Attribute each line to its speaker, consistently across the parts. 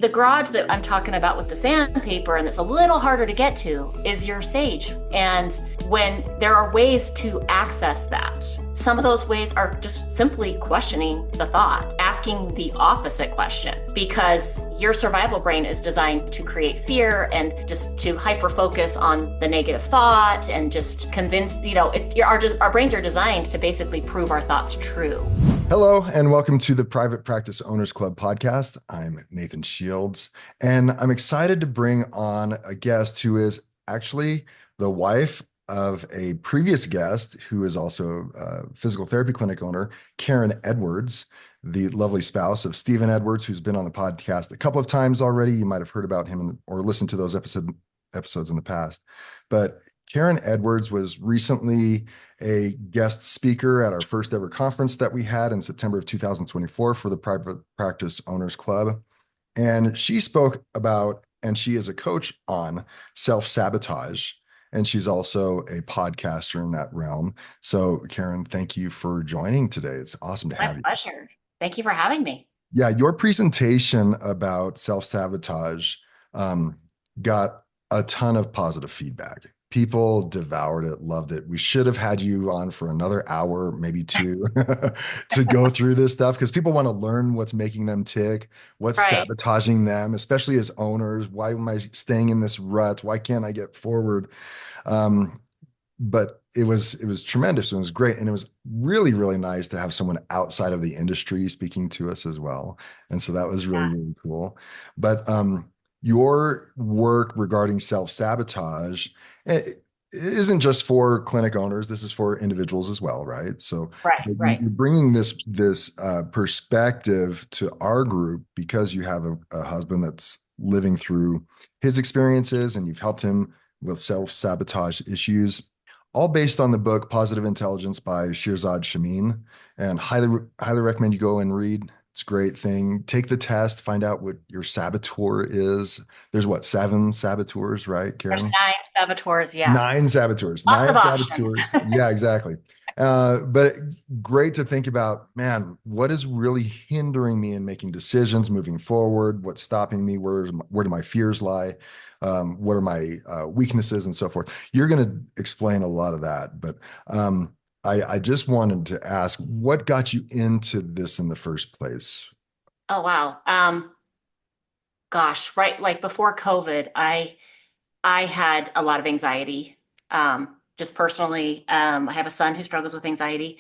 Speaker 1: The garage that I'm talking about with the sandpaper and it's a little harder to get to is your sage. And when there are ways to access that, some of those ways are just simply questioning the thought, asking the opposite question, because your survival brain is designed to create fear and just to hyper focus on the negative thought and just convince, our brains are designed to basically prove our thoughts true.
Speaker 2: Hello, and welcome to the Private Practice Owners Club podcast. I'm Nathan Shields, and I'm excited to bring on a guest who is actually the wife of a previous guest who is also a physical therapy clinic owner, Karen Edwards, the lovely spouse of Stephen Edwards, who's been on the podcast a couple of times already. You might have heard about him or listened to those episodes in the past. But Karen Edwards was recently a guest speaker at our first ever conference that we had in September of 2024 for the Private Practice Owners Club. And she spoke about, and she is a coach on self-sabotage. And she's also a podcaster in that realm. So Karen, thank you for joining today. It's awesome to have you.
Speaker 1: My pleasure. Thank you for having me.
Speaker 2: Yeah, your presentation about self-sabotage got a ton of positive feedback. People devoured it, loved it. We should have had you on for another hour, maybe two, to go through this stuff because people want to learn what's making them tick, what's sabotaging them, especially as owners. Why am I staying in this rut? Why can't I get forward? But it was tremendous. It was great. And it was really, really nice to have someone outside of the industry speaking to us as well. And so that was really, really cool. But your work regarding self-sabotage, it isn't just for clinic owners. This is for individuals as well, right? So
Speaker 1: right.
Speaker 2: You're bringing this perspective to our group because you have a husband that's living through his experiences and you've helped him with self-sabotage issues, all based on the book Positive Intelligence by Shirzad Chamine. And highly recommend you go and read. It's a great thing. Take the test, find out what your saboteur is. There's 7 saboteurs, right, Karen?
Speaker 1: There's 9 saboteurs, yeah.
Speaker 2: 9 saboteurs.
Speaker 1: Lots
Speaker 2: 9
Speaker 1: of
Speaker 2: saboteurs. Yeah, exactly. But great to think about, man, what is really hindering me in making decisions, moving forward? What's stopping me? Where do my fears lie? What are my weaknesses and so forth? You're going to explain a lot of that, but I just wanted to ask, what got you into this in the first place?
Speaker 1: Oh, wow. Gosh, right. Like before COVID, I had a lot of anxiety. Just personally, I have a son who struggles with anxiety,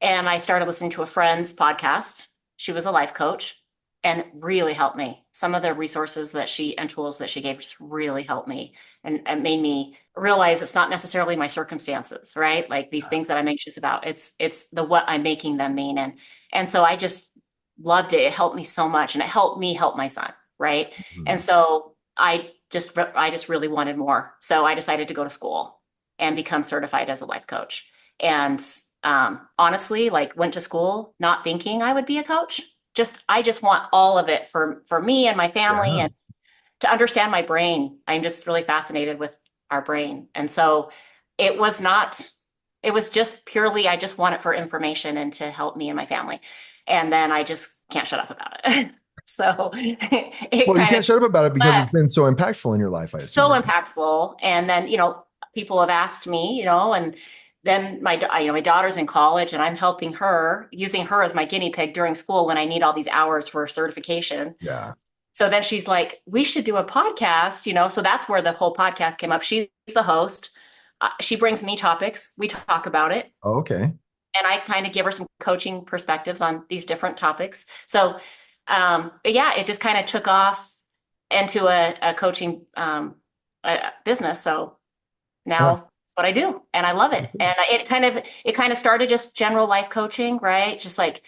Speaker 1: and I started listening to a friend's podcast. She was a life coach and really helped me. Some of the resources and tools that she gave just really helped me and made me realize it's not necessarily my circumstances, right? Like these things that I'm anxious about. It's what I'm making them mean. And so I just loved it. It helped me so much, and it helped me help my son, right?
Speaker 2: Mm-hmm.
Speaker 1: And so I just really wanted more. So I decided to go to school and become certified as a life coach. And honestly, like went to school not thinking I would be a coach. I just want all of it for me and my family and to understand my brain. I'm just really fascinated with our brain. And so it was just purely, I just want it for information and to help me and my family. And then I just can't shut up about it. So
Speaker 2: you can't shut up about it because it's been so impactful in your life, I assume.
Speaker 1: So impactful. And then, people have asked me, and then my daughter's in college and I'm helping her, using her as my guinea pig during school when I need all these hours for certification.
Speaker 2: Yeah.
Speaker 1: So then she's like, we should do a podcast, so that's where the whole podcast came up. She's the host. She brings me topics. We talk about it.
Speaker 2: Oh, okay.
Speaker 1: And I kind of give her some coaching perspectives on these different topics. So, but yeah, it just kind of took off into a coaching business. So now that's what I do, and I love it. And it kind of started just general life coaching, right? Just like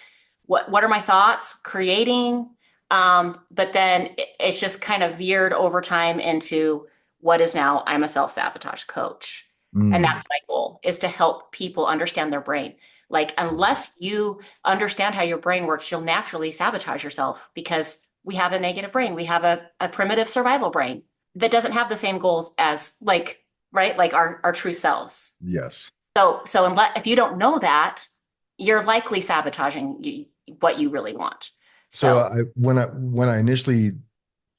Speaker 1: what are my thoughts, creating. But then it's just kind of veered over time into what is now I'm a self-sabotage coach. And that's my goal, is to help people understand their brain. Like, unless you understand how your brain works, you'll naturally sabotage yourself because we have a negative brain. We have a primitive survival brain that doesn't have the same goals as like our true selves.
Speaker 2: Yes.
Speaker 1: So if you don't know that, you're likely sabotaging what you really want.
Speaker 2: So when I initially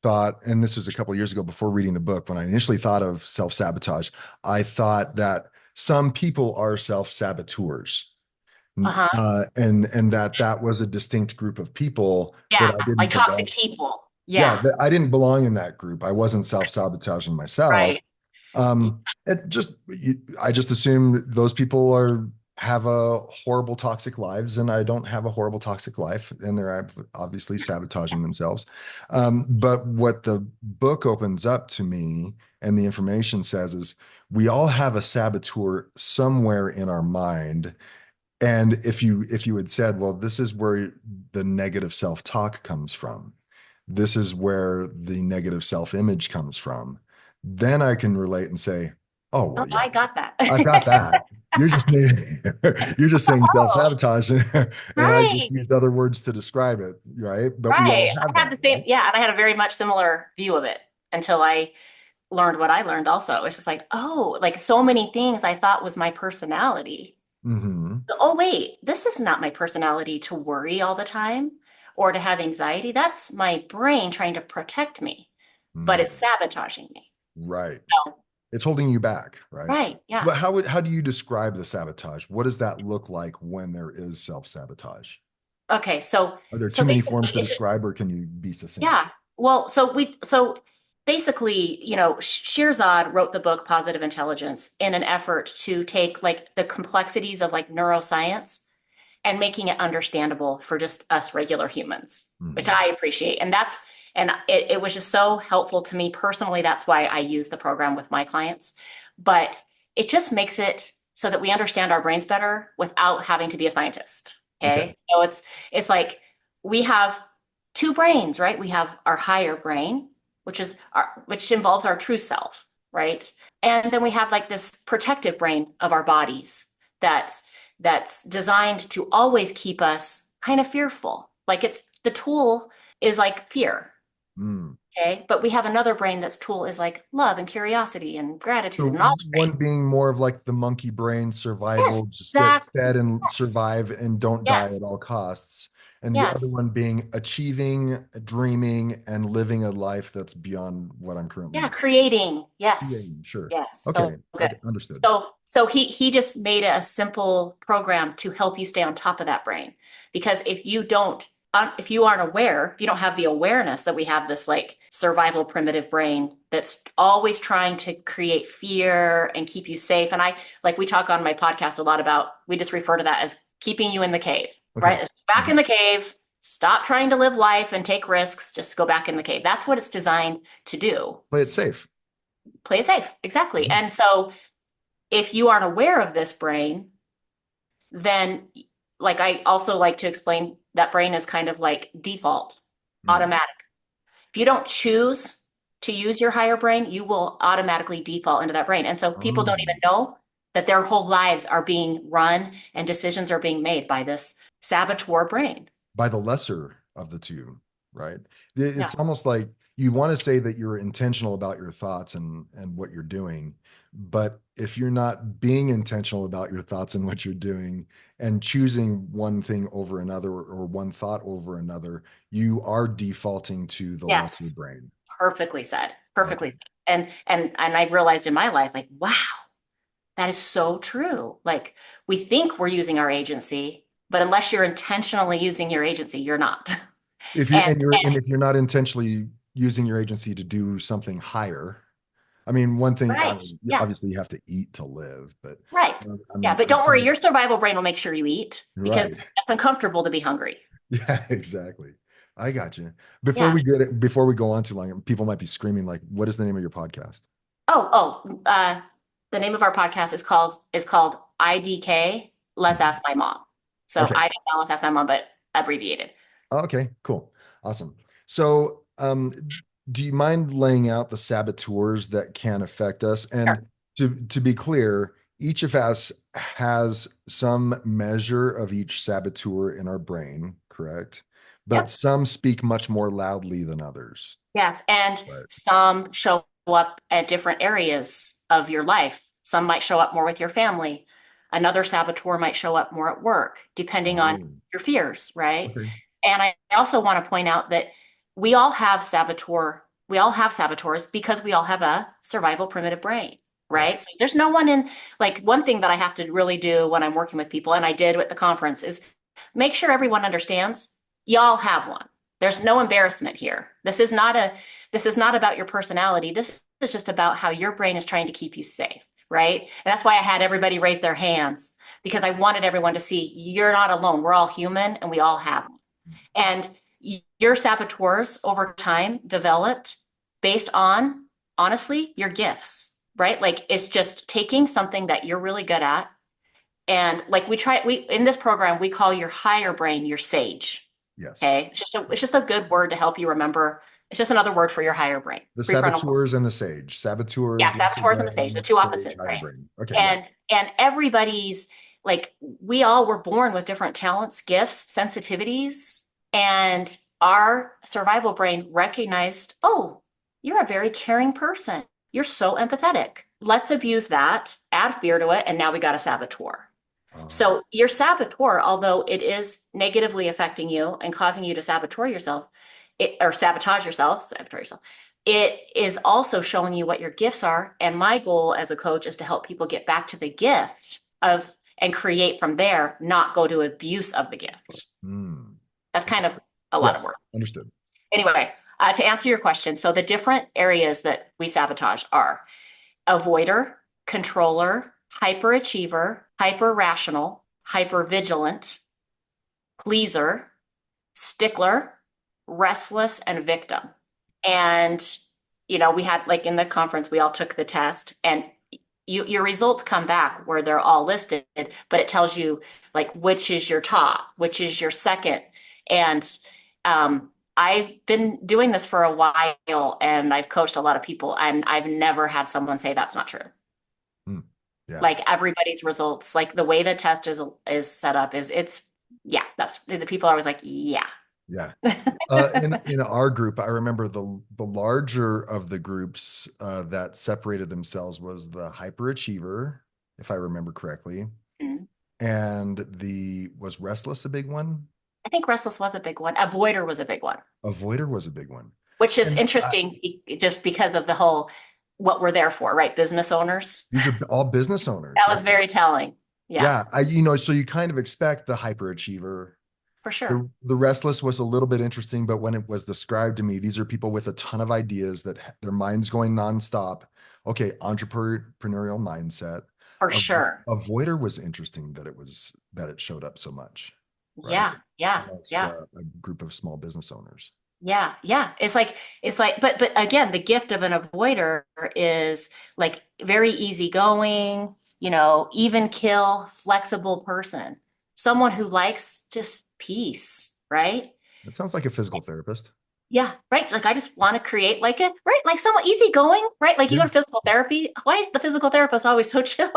Speaker 2: thought, and this was a couple of years ago before reading the book, when I initially thought of self-sabotage, I thought that some people are self-saboteurs.
Speaker 1: Uh-huh.
Speaker 2: And that was a distinct group of people that
Speaker 1: Yeah,
Speaker 2: I didn't
Speaker 1: like toxic
Speaker 2: belong.
Speaker 1: people.
Speaker 2: Yeah,
Speaker 1: Yeah,
Speaker 2: that I didn't belong in that group. I wasn't self-sabotaging myself.
Speaker 1: right.
Speaker 2: I just assume those people have a horrible toxic lives, and I don't have a horrible toxic life, and they're obviously sabotaging themselves. But what the book opens up to me and the information says is we all have a saboteur somewhere in our mind. And if you had said, well, this is where the negative self-talk comes from, this is where the negative self-image comes from, then I can relate and say, oh,
Speaker 1: Oh,
Speaker 2: well, yeah,
Speaker 1: I got that.
Speaker 2: I've got that. You're just you're just saying
Speaker 1: Oh,
Speaker 2: self-sabotage, and I
Speaker 1: right,
Speaker 2: just used other words to describe it, right? But we all
Speaker 1: right.
Speaker 2: have
Speaker 1: I had
Speaker 2: that,
Speaker 1: the same,
Speaker 2: right?
Speaker 1: yeah, and I had a very much similar view of it until I learned what I learned also. It's just like, oh, like so many things I thought was my personality.
Speaker 2: Hmm.
Speaker 1: Oh, wait, this is not my personality to worry all the time or to have anxiety. That's my brain trying to protect me, but it's sabotaging me.
Speaker 2: Right.
Speaker 1: So,
Speaker 2: It's holding you back, right?
Speaker 1: right, yeah.
Speaker 2: But how do you describe the sabotage? What does that look like when there is self-sabotage?
Speaker 1: Okay, so
Speaker 2: Are there
Speaker 1: so
Speaker 2: too many
Speaker 1: basically
Speaker 2: forms to
Speaker 1: it's just
Speaker 2: describe, or can you be succinct?
Speaker 1: yeah. Well, so basically, Shirzad wrote the book Positive Intelligence in an effort to take like the complexities of like neuroscience and making it understandable for just us regular humans, which
Speaker 2: Mhm.
Speaker 1: I appreciate. And it was just so helpful to me personally. That's why I use the program with my clients. But it just makes it so that we understand our brains better without having to be a scientist.
Speaker 2: Okay.
Speaker 1: Okay. So it's like we have two brains, right? We have our higher brain, which involves our true self, right? And then we have like this protective brain of our bodies that's that's designed to always keep us kind of fearful. Like it's the tool is like fear.
Speaker 2: Mm.
Speaker 1: Okay. But we have another brain that's tool is like love and curiosity and gratitude
Speaker 2: So
Speaker 1: and all the
Speaker 2: one
Speaker 1: great.
Speaker 2: being more of like the monkey brain
Speaker 1: Yes,
Speaker 2: survival, just get
Speaker 1: exactly.
Speaker 2: fed and
Speaker 1: Yes.
Speaker 2: survive and don't die
Speaker 1: Yes.
Speaker 2: at all costs. And the other
Speaker 1: Yes.
Speaker 2: one being achieving, dreaming, and living a life that's beyond what I'm
Speaker 1: Yeah.
Speaker 2: currently
Speaker 1: Creating. Yes.
Speaker 2: creating. Sure.
Speaker 1: Yes. So
Speaker 2: Okay.
Speaker 1: good.
Speaker 2: Understood.
Speaker 1: So he just made a simple program to help you stay on top of that brain. Because if you aren't aware, if you don't have the awareness that we have this like survival primitive brain that's always trying to create fear and keep you safe. And we talk on my podcast a lot about, we just refer to that as keeping you in the cave,
Speaker 2: Okay.
Speaker 1: right? Back in
Speaker 2: Mhm.
Speaker 1: the cave, stop trying to live life and take risks, just go back in the cave. That's what it's designed to do.
Speaker 2: Play it safe.
Speaker 1: Play it safe. Exactly.
Speaker 2: Mhm.
Speaker 1: And so if you aren't aware of this brain, then like I also like to explain that brain is kind of like default,
Speaker 2: Mm.
Speaker 1: automatic. If you don't choose to use your higher brain, you will automatically default into that brain. And so people don't even
Speaker 2: Um,
Speaker 1: know that their whole lives are being run and decisions are being made by this saboteur brain.
Speaker 2: by the lesser of the two, right?
Speaker 1: Yeah.
Speaker 2: It's almost like you want to say that you're intentional about your thoughts and what you're doing, but if you're not being intentional about your thoughts and what you're doing and choosing one thing over another or one thought over another, you are defaulting to the lesser
Speaker 1: Yes.
Speaker 2: brain.
Speaker 1: Perfectly said.
Speaker 2: Okay.
Speaker 1: Perfectly said. And I've realized in my life, like, wow, that is so true. Like we think we're using our agency, but unless you're intentionally using your agency, you're not.
Speaker 2: If you
Speaker 1: And,
Speaker 2: and if you're not intentionally using your agency to do something higher, I mean, one thing, I
Speaker 1: right.
Speaker 2: mean,
Speaker 1: Yeah.
Speaker 2: obviously you have to eat to live, but
Speaker 1: Right. Yeah. But
Speaker 2: I'm
Speaker 1: don't worry,
Speaker 2: saying,
Speaker 1: your survival brain will make sure you eat because
Speaker 2: right.
Speaker 1: it's uncomfortable to be hungry.
Speaker 2: Yeah, exactly. I got you.
Speaker 1: Yeah.
Speaker 2: Before we go on too long, people might be screaming like, what is the name of your podcast?
Speaker 1: The name of our podcast is called IDK. Let's
Speaker 2: Mhm.
Speaker 1: ask my mom. So
Speaker 2: Okay.
Speaker 1: I don't know, let's ask my mom, but abbreviated.
Speaker 2: Okay, cool. Awesome. So, do you mind laying out the saboteurs that can affect us?
Speaker 1: Sure.
Speaker 2: And to be clear, each of us has some measure of each saboteur in our brain, correct? But
Speaker 1: Yep.
Speaker 2: some speak much more loudly than others.
Speaker 1: Yes. And
Speaker 2: Right.
Speaker 1: some show up at different areas of your life. Some might show up more with your family. Another saboteur might show up more at work, depending on
Speaker 2: Oh,
Speaker 1: your fears, right?
Speaker 2: okay.
Speaker 1: And I also want to point out that we all have saboteur we all have saboteurs because we all have a survival primitive brain,
Speaker 2: Yeah.
Speaker 1: right? So there's no one in, like, one thing that I have to really do when I'm working with people, and I did at the conference, is make sure everyone understands y'all have one. There's no embarrassment here. This is not about your personality. This is just about how your brain is trying to keep you safe, right? And that's why I had everybody raise their hands, because I wanted everyone to see you're not alone. We're all human and we all have them. And your saboteurs over time developed based on, honestly, your gifts, right? Like it's just taking something that you're really good at. And like we in this program, we call your higher brain your sage.
Speaker 2: Yes.
Speaker 1: Okay. It's just a good word to help you remember. It's just another word for your higher brain,
Speaker 2: The
Speaker 1: prefrontal cortex.
Speaker 2: saboteurs and the sage.
Speaker 1: Yeah,
Speaker 2: Saboteurs, lesser
Speaker 1: saboteurs and the sage, the
Speaker 2: brain,
Speaker 1: two
Speaker 2: sage,
Speaker 1: opposite
Speaker 2: higher
Speaker 1: brains.
Speaker 2: brain. Okay, yeah.
Speaker 1: And everybody's like, we all were born with different talents, gifts, sensitivities, and our survival brain recognized, oh, you're a very caring person. You're so empathetic. Let's abuse that, add fear to it, and now we got a saboteur.
Speaker 2: Oh,
Speaker 1: So your saboteur, although it is negatively affecting you and causing you to saboteur yourself, or saboteur yourself, it is also showing you what your gifts are. And my goal as a coach is to help people get back to the gift of and create from there, not go to abuse of the gift.
Speaker 2: hmm.
Speaker 1: That's kind of a lot of
Speaker 2: Yes,
Speaker 1: work.
Speaker 2: understood.
Speaker 1: Anyway, to answer your question, so the different areas that we sabotage are avoider, controller, hyperachiever, hyper rational, hyper vigilant, pleaser, stickler, restless, and victim. And, we had like in the conference, we all took the test and your results come back where they're all listed, but it tells you like which is your top, which is your second. And I've been doing this for a while and I've coached a lot of people and I've never had someone say that's not true.
Speaker 2: Hmm. Yeah.
Speaker 1: Like everybody's results, like the way the test is set up yeah, that's the people are always like, yeah.
Speaker 2: Yeah. In our group, I remember the larger of the groups that separated themselves was the hyperachiever, if I remember correctly,
Speaker 1: Mhm.
Speaker 2: and the was restless a big one.
Speaker 1: I think restless was a big one. Avoider was a big one,
Speaker 2: Avoider was a big one.
Speaker 1: which is
Speaker 2: And
Speaker 1: interesting just because of the whole what we're there for, right? Business owners.
Speaker 2: these are all business owners,
Speaker 1: That
Speaker 2: right?
Speaker 1: was very telling. Yeah,
Speaker 2: Yeah, so you kind of expect the hyperachiever.
Speaker 1: for sure.
Speaker 2: The restless was a little bit interesting, but when it was described to me, these are people with a ton of ideas that their mind's going nonstop. Okay, entrepreneurial mindset.
Speaker 1: For sure.
Speaker 2: Avoider was interesting that it showed up so much, right?
Speaker 1: Yeah, yeah,
Speaker 2: Amongst
Speaker 1: yeah.
Speaker 2: a group of small business owners.
Speaker 1: Yeah, yeah. But again, the gift of an avoider is like very easygoing, even kill, flexible person. Someone who likes just peace, right?
Speaker 2: It sounds like a physical therapist.
Speaker 1: Yeah, right. Like I just want to create like right, like someone easygoing, right? Like you go
Speaker 2: Yeah,
Speaker 1: to physical therapy. Why is the physical therapist always so chill?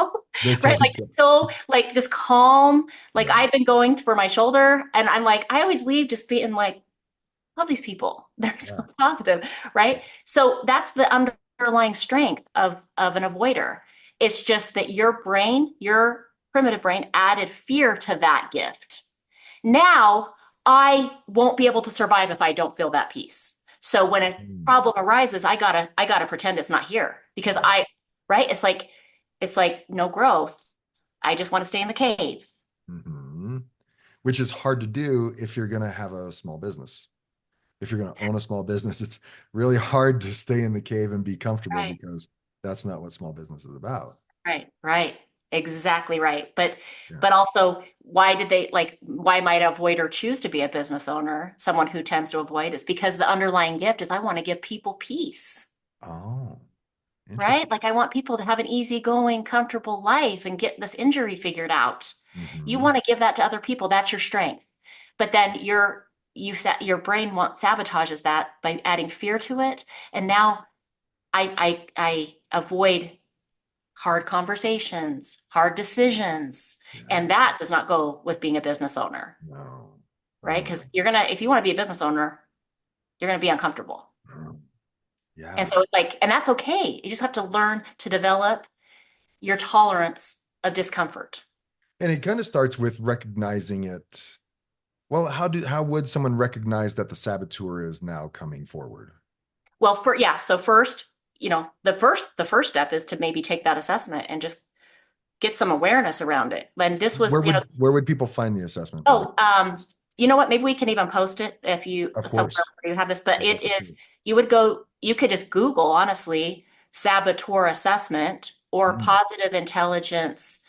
Speaker 2: they're
Speaker 1: Right?
Speaker 2: totally
Speaker 1: Like
Speaker 2: chill.
Speaker 1: so like just calm. Like
Speaker 2: Yeah.
Speaker 1: I've been going for my shoulder and I'm like, I always leave just being like, love these people. They're so
Speaker 2: Yeah.
Speaker 1: positive, right? So that's the underlying strength of an avoider. It's just that your brain, your primitive brain added fear to that gift. Now I won't be able to survive if I don't feel that peace. So when a
Speaker 2: Hmm.
Speaker 1: problem arises, I gotta pretend it's not here because
Speaker 2: Yeah.
Speaker 1: right? It's like no growth. I just want to stay in the cave.
Speaker 2: Mhm. Which is hard to do if you're going to have a small business. If you're going to own a small business, it's really hard to stay in the cave and be comfortable
Speaker 1: Right.
Speaker 2: because that's not what small business is about.
Speaker 1: Right, right. Exactly right. But
Speaker 2: Yeah.
Speaker 1: but also why might a avoider choose to be a business owner? Someone who tends to avoid is because the underlying gift is I want to give people peace,
Speaker 2: Oh,
Speaker 1: right?
Speaker 2: interesting.
Speaker 1: Like I want people to have an easygoing, comfortable life and get this injury figured out. You
Speaker 2: Hmm.
Speaker 1: want to give that to other people. That's your strength. But then your brain sabotages that by adding fear to it. And now I avoid hard conversations, hard decisions.
Speaker 2: Yeah.
Speaker 1: And that does not go with being a business owner,
Speaker 2: No.
Speaker 1: right?
Speaker 2: No.
Speaker 1: Because if you want to be a business owner, you're going to be uncomfortable.
Speaker 2: No.
Speaker 1: And
Speaker 2: Yeah.
Speaker 1: so it's like, and that's okay. You just have to learn to develop your tolerance of discomfort.
Speaker 2: And it kind of starts with recognizing it. Well, how would someone recognize that the saboteur is now coming forward?
Speaker 1: Well, so first, the first step is to maybe take that assessment and just get some awareness around it. And this was,
Speaker 2: Where would people find the assessment? Is it,
Speaker 1: oh, you know what? Maybe we can even post it if you
Speaker 2: of
Speaker 1: somewhere
Speaker 2: course,
Speaker 1: where you have this, but
Speaker 2: I'd love
Speaker 1: it
Speaker 2: to see
Speaker 1: is,
Speaker 2: it.
Speaker 1: you could just Google, honestly, saboteur assessment or
Speaker 2: Mm,
Speaker 1: positive intelligence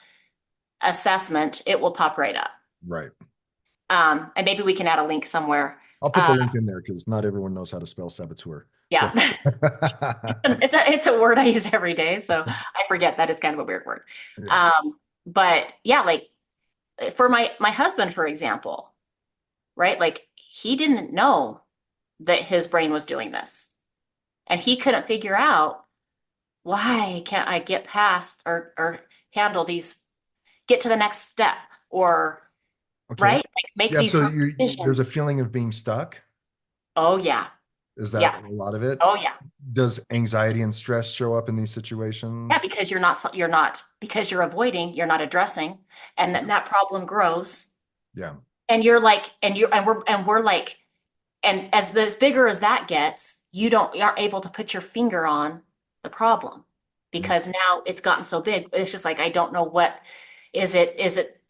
Speaker 1: assessment. It will pop right up.
Speaker 2: right.
Speaker 1: And maybe we can add a link somewhere.
Speaker 2: I'll put the
Speaker 1: Uh,
Speaker 2: link in there because not everyone knows how to spell saboteur. So,
Speaker 1: yeah. It's a word I use every day, so I forget that it's kind of a weird word.
Speaker 2: yeah.
Speaker 1: But yeah, like for my husband, for example, right? Like he didn't know that his brain was doing this, and he couldn't figure out why can't I get past or handle these, get to the next step, or
Speaker 2: Okay.
Speaker 1: right, like make
Speaker 2: Yeah.
Speaker 1: these
Speaker 2: So
Speaker 1: hard
Speaker 2: there's a
Speaker 1: decisions.
Speaker 2: feeling of being stuck.
Speaker 1: Oh yeah,
Speaker 2: Is that
Speaker 1: yeah,
Speaker 2: a lot of it?
Speaker 1: oh yeah.
Speaker 2: Does anxiety and stress show up in these
Speaker 1: Yeah,
Speaker 2: situations?
Speaker 1: because because you're avoiding, you're not addressing, and then
Speaker 2: Yeah.
Speaker 1: that problem grows.
Speaker 2: Yeah.
Speaker 1: And you're like, and we're like, and as bigger as that gets, you aren't able to put your finger on the problem
Speaker 2: Mm.
Speaker 1: because now it's gotten so big. It's just like I don't know what is it,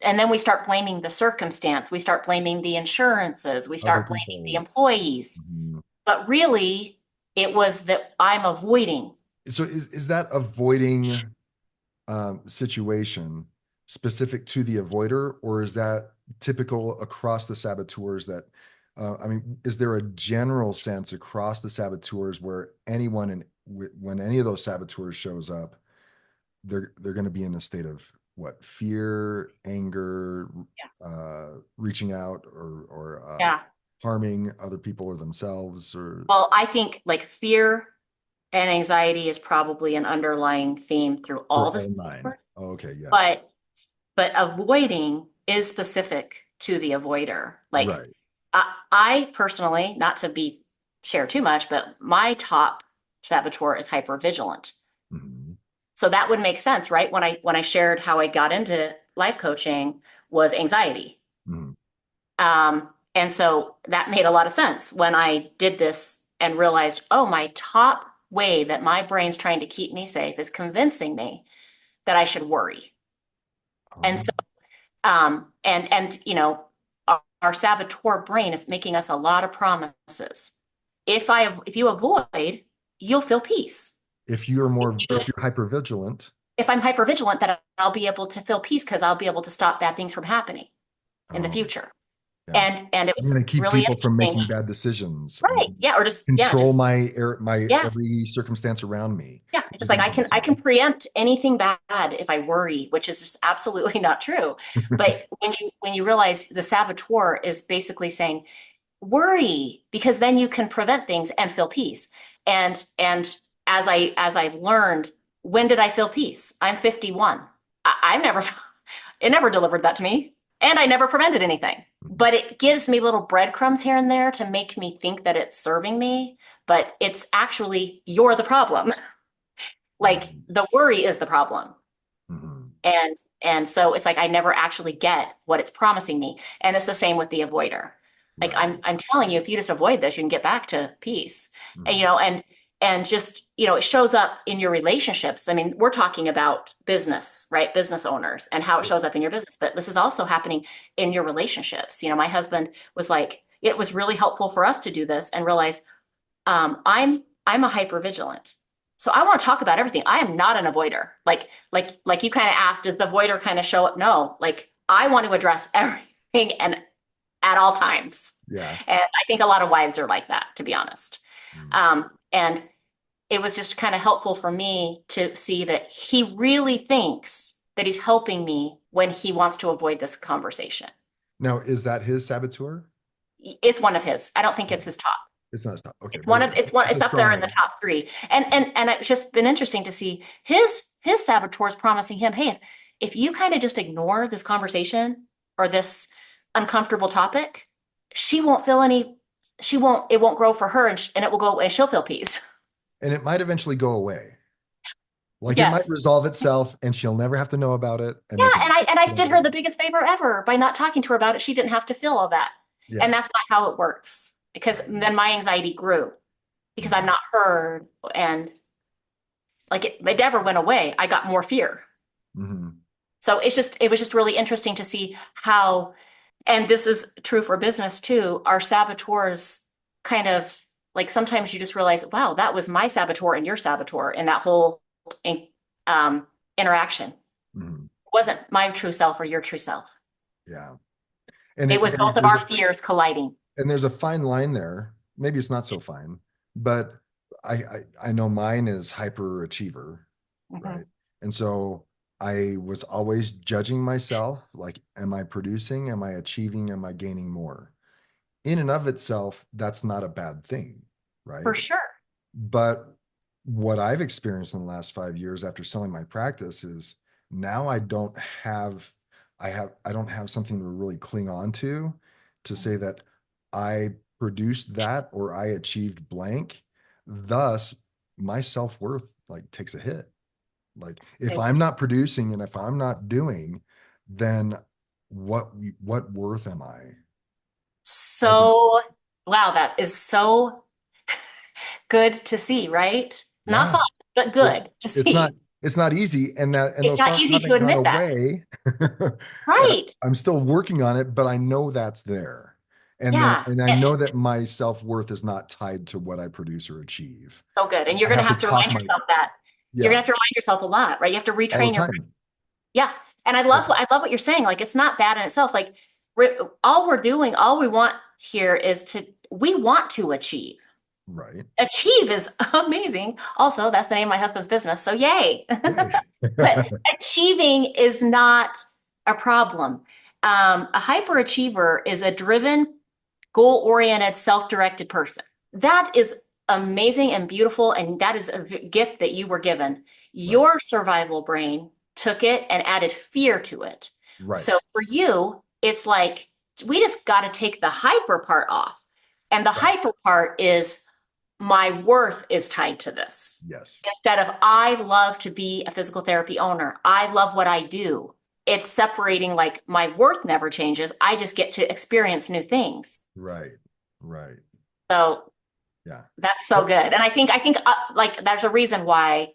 Speaker 1: and then we start blaming the circumstance. We start blaming the insurances. We
Speaker 2: Other
Speaker 1: start blaming the
Speaker 2: people.
Speaker 1: employees.
Speaker 2: Mhm.
Speaker 1: But really, it was that I'm avoiding.
Speaker 2: So is that avoiding situation specific to the avoider, or is that typical across the saboteurs that, I mean, is there a general sense across the saboteurs where anyone when any of those saboteurs shows up, they're going to be in a state of what, fear, anger,
Speaker 1: Yeah.
Speaker 2: reaching out or
Speaker 1: Yeah.
Speaker 2: harming other people or themselves or
Speaker 1: Well, I think like fear and anxiety is probably an underlying theme through
Speaker 2: for
Speaker 1: all the
Speaker 2: all nine?
Speaker 1: saboteur,
Speaker 2: Oh, okay, yes.
Speaker 1: but avoiding is specific to the avoider. Like
Speaker 2: Right.
Speaker 1: I personally, not to be share too much, but my top saboteur is hypervigilant.
Speaker 2: Mhm.
Speaker 1: So that would make sense, right? When I shared how I got into life coaching was anxiety.
Speaker 2: Mhm.
Speaker 1: And so that made a lot of sense when I did this and realized, oh, my top way that my brain's trying to keep me safe is convincing me that I should worry. And
Speaker 2: Oh,
Speaker 1: so, and our saboteur brain is making us a lot of promises. If you avoid, you'll feel peace.
Speaker 2: if you're hyper vigilant.
Speaker 1: If I'm hypervigilant, that I'll be able to feel peace because I'll be able to stop bad things from happening in the
Speaker 2: Oh,
Speaker 1: future.
Speaker 2: yeah.
Speaker 1: And it
Speaker 2: I'm going
Speaker 1: was
Speaker 2: to keep
Speaker 1: really
Speaker 2: people from
Speaker 1: interesting.
Speaker 2: making bad decisions and
Speaker 1: Right. Yeah. Or just, yeah,
Speaker 2: control
Speaker 1: just,
Speaker 2: my
Speaker 1: yeah.
Speaker 2: every circumstance around me,
Speaker 1: Yeah.
Speaker 2: which
Speaker 1: Just
Speaker 2: is
Speaker 1: like I can
Speaker 2: interesting.
Speaker 1: preempt anything bad if I worry, which is just absolutely not true. But when you realize the saboteur is basically saying, worry, because then you can prevent things and feel peace. And as I've learned, when did I feel peace? I'm 51. I've never it never delivered that to me. And I never prevented anything. But it gives me little breadcrumbs here and there to make me think that it's serving me. But it's actually, you're the problem. Like
Speaker 2: Right.
Speaker 1: the worry is the problem.
Speaker 2: Mhm.
Speaker 1: And so it's like I never actually get what it's promising me. And it's the same with the avoider. Like
Speaker 2: Right.
Speaker 1: I'm telling you, if you just avoid this, you can get back to peace. And
Speaker 2: Mhm.
Speaker 1: just, it shows up in your relationships. I mean, we're talking about business, right? Business owners and how it shows up in your business, but this is also happening in your relationships. My husband was like, it was really helpful for us to do this and realize I'm a hypervigilant. So I want to talk about everything. I am not an avoider. Like you kind of asked, did the avoider kind of show up? No, like I want to address everything and at all times.
Speaker 2: Yeah.
Speaker 1: And I think a lot of wives are like that, to be honest.
Speaker 2: Mm.
Speaker 1: And it was just kind of helpful for me to see that he really thinks that he's helping me when he wants to avoid this conversation.
Speaker 2: Now, is that his saboteur?
Speaker 1: It's one of his. I don't think it's
Speaker 2: Okay.
Speaker 1: his top.
Speaker 2: It's not stop. Okay,
Speaker 1: It's
Speaker 2: but
Speaker 1: one of it's one
Speaker 2: it's a
Speaker 1: it's up there
Speaker 2: strong
Speaker 1: in the
Speaker 2: one.
Speaker 1: top three. And it's just been interesting to see his saboteurs promising him, hey, if you kind of just ignore this conversation or this uncomfortable topic, she won't feel any, it won't grow for her and it will go and she'll feel peace.
Speaker 2: And it might eventually go away. Like it might
Speaker 1: Yes.
Speaker 2: resolve itself and she'll never have to know about it and they
Speaker 1: Yeah,
Speaker 2: can
Speaker 1: and I
Speaker 2: get on
Speaker 1: did
Speaker 2: with
Speaker 1: her
Speaker 2: it.
Speaker 1: the biggest favor ever by not talking to her about it. She didn't have to feel all that. And
Speaker 2: Yeah.
Speaker 1: that's not how it works because
Speaker 2: Right.
Speaker 1: then my anxiety grew because I'm
Speaker 2: Mhm.
Speaker 1: not heard. And like it never went away. I got more fear.
Speaker 2: Mhm.
Speaker 1: So it was just really interesting to see how, and this is true for business too, our saboteurs kind of like sometimes you just realize, wow, that was my saboteur and your saboteur in that whole um, interaction. It
Speaker 2: Mhm.
Speaker 1: wasn't my true self or your true self.
Speaker 2: Yeah. And
Speaker 1: It was both of our fears colliding.
Speaker 2: there's a fine line there. Maybe it's not so fine, but I know mine is hyperachiever,
Speaker 1: Mhm.
Speaker 2: right? And so I was always judging myself, like, am I producing? Am I achieving? Am I gaining more? In and of itself, that's not a bad thing,
Speaker 1: For
Speaker 2: right?
Speaker 1: sure.
Speaker 2: But what I've experienced in the last 5 years after selling my practice is now I don't have something to really cling on to say that I produced that or I achieved blank. Thus, my self-worth like takes a hit. Like if
Speaker 1: It's
Speaker 2: I'm not producing and if I'm not doing, then what worth am I as an
Speaker 1: so, wow, that is so good to see, right? Not
Speaker 2: yeah.
Speaker 1: fun, but
Speaker 2: it
Speaker 1: good to
Speaker 2: it's not
Speaker 1: see.
Speaker 2: easy and
Speaker 1: It's
Speaker 2: those
Speaker 1: not
Speaker 2: thoughts
Speaker 1: easy to
Speaker 2: haven't gone
Speaker 1: admit that.
Speaker 2: away. And
Speaker 1: Right.
Speaker 2: I'm still working on it, but I know that's there.
Speaker 1: Yeah.
Speaker 2: And I know that my self-worth is not tied to what I produce or achieve.
Speaker 1: So good. And you're
Speaker 2: I
Speaker 1: going to
Speaker 2: have to
Speaker 1: have to
Speaker 2: talk
Speaker 1: remind
Speaker 2: my
Speaker 1: yourself that. You're going
Speaker 2: yeah,
Speaker 1: to have to remind yourself a lot, right? You have to
Speaker 2: all the
Speaker 1: retrain your,
Speaker 2: time.
Speaker 1: yeah. And
Speaker 2: All the time.
Speaker 1: I love what you're saying. Like, it's not bad in itself. Like, all we're doing, all we want here is we want to achieve.
Speaker 2: Right.
Speaker 1: Achieve is amazing. Also, that's the name of my husband's business. So yay.
Speaker 2: Yay.
Speaker 1: But achieving is not a problem. A hyperachiever is a driven, goal-oriented, self-directed person. That is amazing and beautiful, and that is a gift that you were given.
Speaker 2: Right.
Speaker 1: Your survival brain took it and added fear to it.
Speaker 2: Right.
Speaker 1: So for you, it's like we just got to take the hyper part off. And the
Speaker 2: Right.
Speaker 1: hyper part is my worth is tied to this.
Speaker 2: Yes.
Speaker 1: Instead of I love to be a physical therapy owner, I love what I do. It's separating like my worth never changes. I just get to experience new things.
Speaker 2: Right. Right.
Speaker 1: So
Speaker 2: Yeah.
Speaker 1: that's so
Speaker 2: Well,
Speaker 1: good. And I think like there's a reason why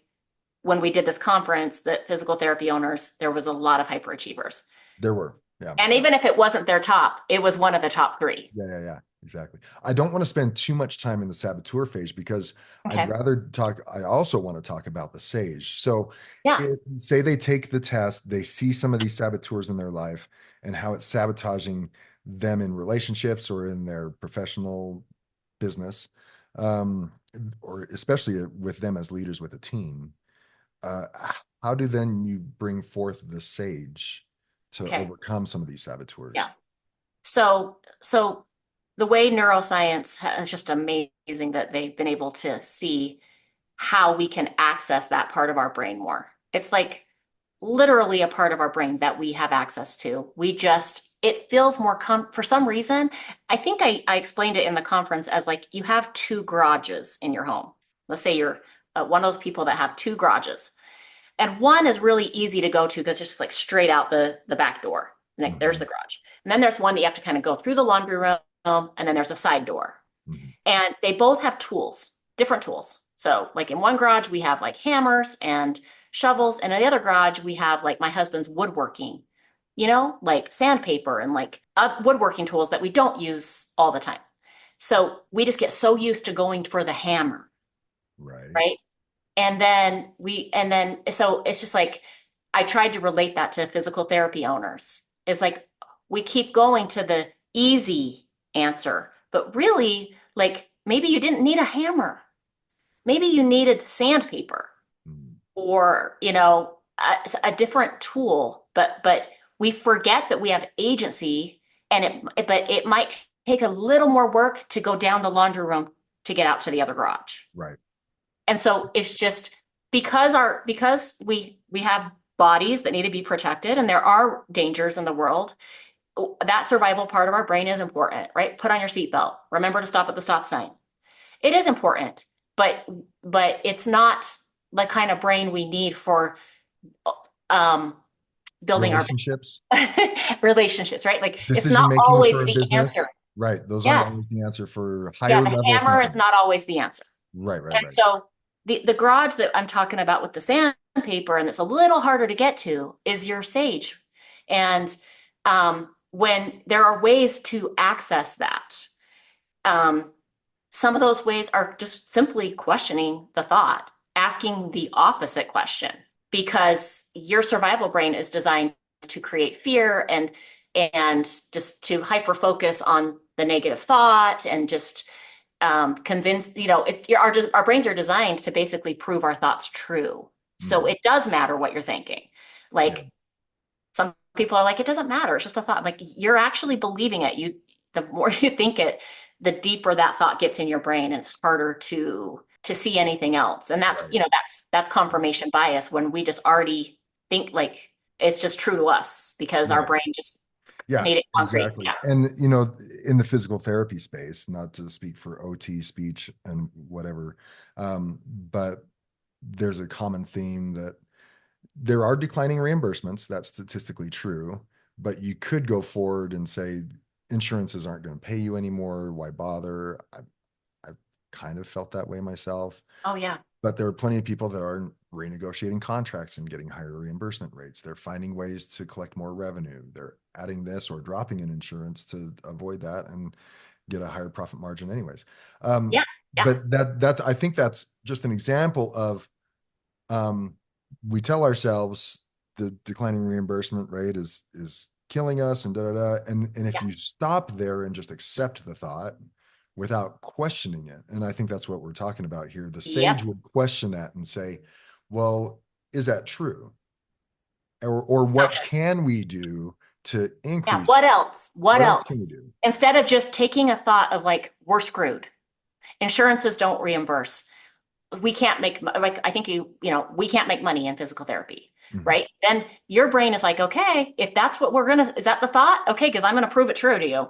Speaker 1: when we did this conference that physical therapy owners, there was a lot of hyperachievers.
Speaker 2: there were. Yeah.
Speaker 1: And even if it wasn't their top, it was one of the top three.
Speaker 2: Yeah, exactly. I don't want to spend too much time in the saboteur phase because I'd
Speaker 1: Okay.
Speaker 2: rather talk. I also want to talk about the sage. So,
Speaker 1: Yeah.
Speaker 2: say they take the test, they see some of these saboteurs in their life and how it's sabotaging them in relationships or in their professional business, um, or especially with them as leaders with a team. Uh, how do then you bring forth the sage to
Speaker 1: Okay.
Speaker 2: overcome some of these saboteurs?
Speaker 1: Yeah. So the way neuroscience is just amazing that they've been able to see how we can access that part of our brain more. It's like literally a part of our brain that we have access to. It feels more for some reason. I think I explained it in the conference as like you have two garages in your home. Let's say you're one of those people that have two garages. And one is really easy to go to because it's just like straight out the back door. And like, there's
Speaker 2: Mhm,
Speaker 1: the garage. And then there's one that you have to kind of go through the laundry room, and then there's a side door.
Speaker 2: mhm.
Speaker 1: And they both have tools, different tools. So, like in one garage, we have like hammers and shovels, and in the other garage, we have like my husband's woodworking, like sandpaper and like woodworking tools that we don't use all the time. So we just get so used to going for the hammer,
Speaker 2: Right.
Speaker 1: right? So it's just like I tried to relate that to physical therapy owners. It's like we keep going to the easy answer, but really, like maybe you didn't need a hammer. Maybe you needed sandpaper
Speaker 2: Mm.
Speaker 1: or, a different tool, but we forget that we have agency and but it might take a little more work to go down the laundry room to get out to the other garage.
Speaker 2: Right.
Speaker 1: And so it's just because we have bodies that need to be protected and there are dangers in the world, that survival part of our brain is important, right? Put on your seatbelt. Remember to stop at the stop sign. It is important, but it's not the kind of brain we need for um building our
Speaker 2: Relationships,
Speaker 1: relationships, right? Like it's
Speaker 2: decision
Speaker 1: not
Speaker 2: making
Speaker 1: always
Speaker 2: for a
Speaker 1: the answer.
Speaker 2: business. Right. Those aren't
Speaker 1: Yes.
Speaker 2: always the answer for
Speaker 1: Yeah,
Speaker 2: higher
Speaker 1: the
Speaker 2: level
Speaker 1: hammer is
Speaker 2: thinking.
Speaker 1: not always the answer.
Speaker 2: Right, right,
Speaker 1: And
Speaker 2: right.
Speaker 1: so the garage that I'm talking about with the sandpaper and it's a little harder to get to is your sage. And when there are ways to access that, um, some of those ways are just simply questioning the thought, asking the opposite question, because your survival brain is designed to create fear and just to hyper focus on the negative thought and just convince, it's our brains are designed to basically prove our thoughts true. So
Speaker 2: Mhm.
Speaker 1: it does matter what you're thinking.
Speaker 2: Yeah,
Speaker 1: Like some people are like, it doesn't matter. It's just a thought. Like you're actually believing it. The more you think it, the deeper that thought gets in your brain, and it's harder to see anything else. And that's,
Speaker 2: right.
Speaker 1: that's confirmation bias when we just already think like it's just true to us because our
Speaker 2: Right.
Speaker 1: brain just
Speaker 2: Yeah,
Speaker 1: made it concrete.
Speaker 2: exactly.
Speaker 1: Yeah.
Speaker 2: And in the physical therapy space, not to speak for OT speech and whatever, but there's a common theme that there are declining reimbursements. That's statistically true, but you could go forward and say insurances aren't going to pay you anymore. Why bother? I've kind of felt that way myself.
Speaker 1: Oh yeah.
Speaker 2: But there are plenty of people that are renegotiating contracts and getting higher reimbursement rates. They're finding ways to collect more revenue. They're adding this or dropping an insurance to avoid that and get a higher profit margin anyways. Um,
Speaker 1: Yeah. Yeah.
Speaker 2: but that I think that's just an example of um, we tell ourselves the declining reimbursement rate is killing us and da da da. And if
Speaker 1: Yeah.
Speaker 2: you stop there and just accept the thought without questioning it, and I think that's what we're talking about here, the sage
Speaker 1: Yep.
Speaker 2: would question that and say, well, is that true? Or what
Speaker 1: Gotcha.
Speaker 2: can we do to
Speaker 1: Yeah.
Speaker 2: increase?
Speaker 1: What else? What
Speaker 2: What else
Speaker 1: else?
Speaker 2: can we do?
Speaker 1: Instead of just taking a thought of like, we're screwed. Insurances don't reimburse. We can't make, like, I think we can't make money in physical therapy,
Speaker 2: Mhm.
Speaker 1: right? Then your brain is like, okay, if that's what is that the thought? Okay, because I'm going to prove it true to you.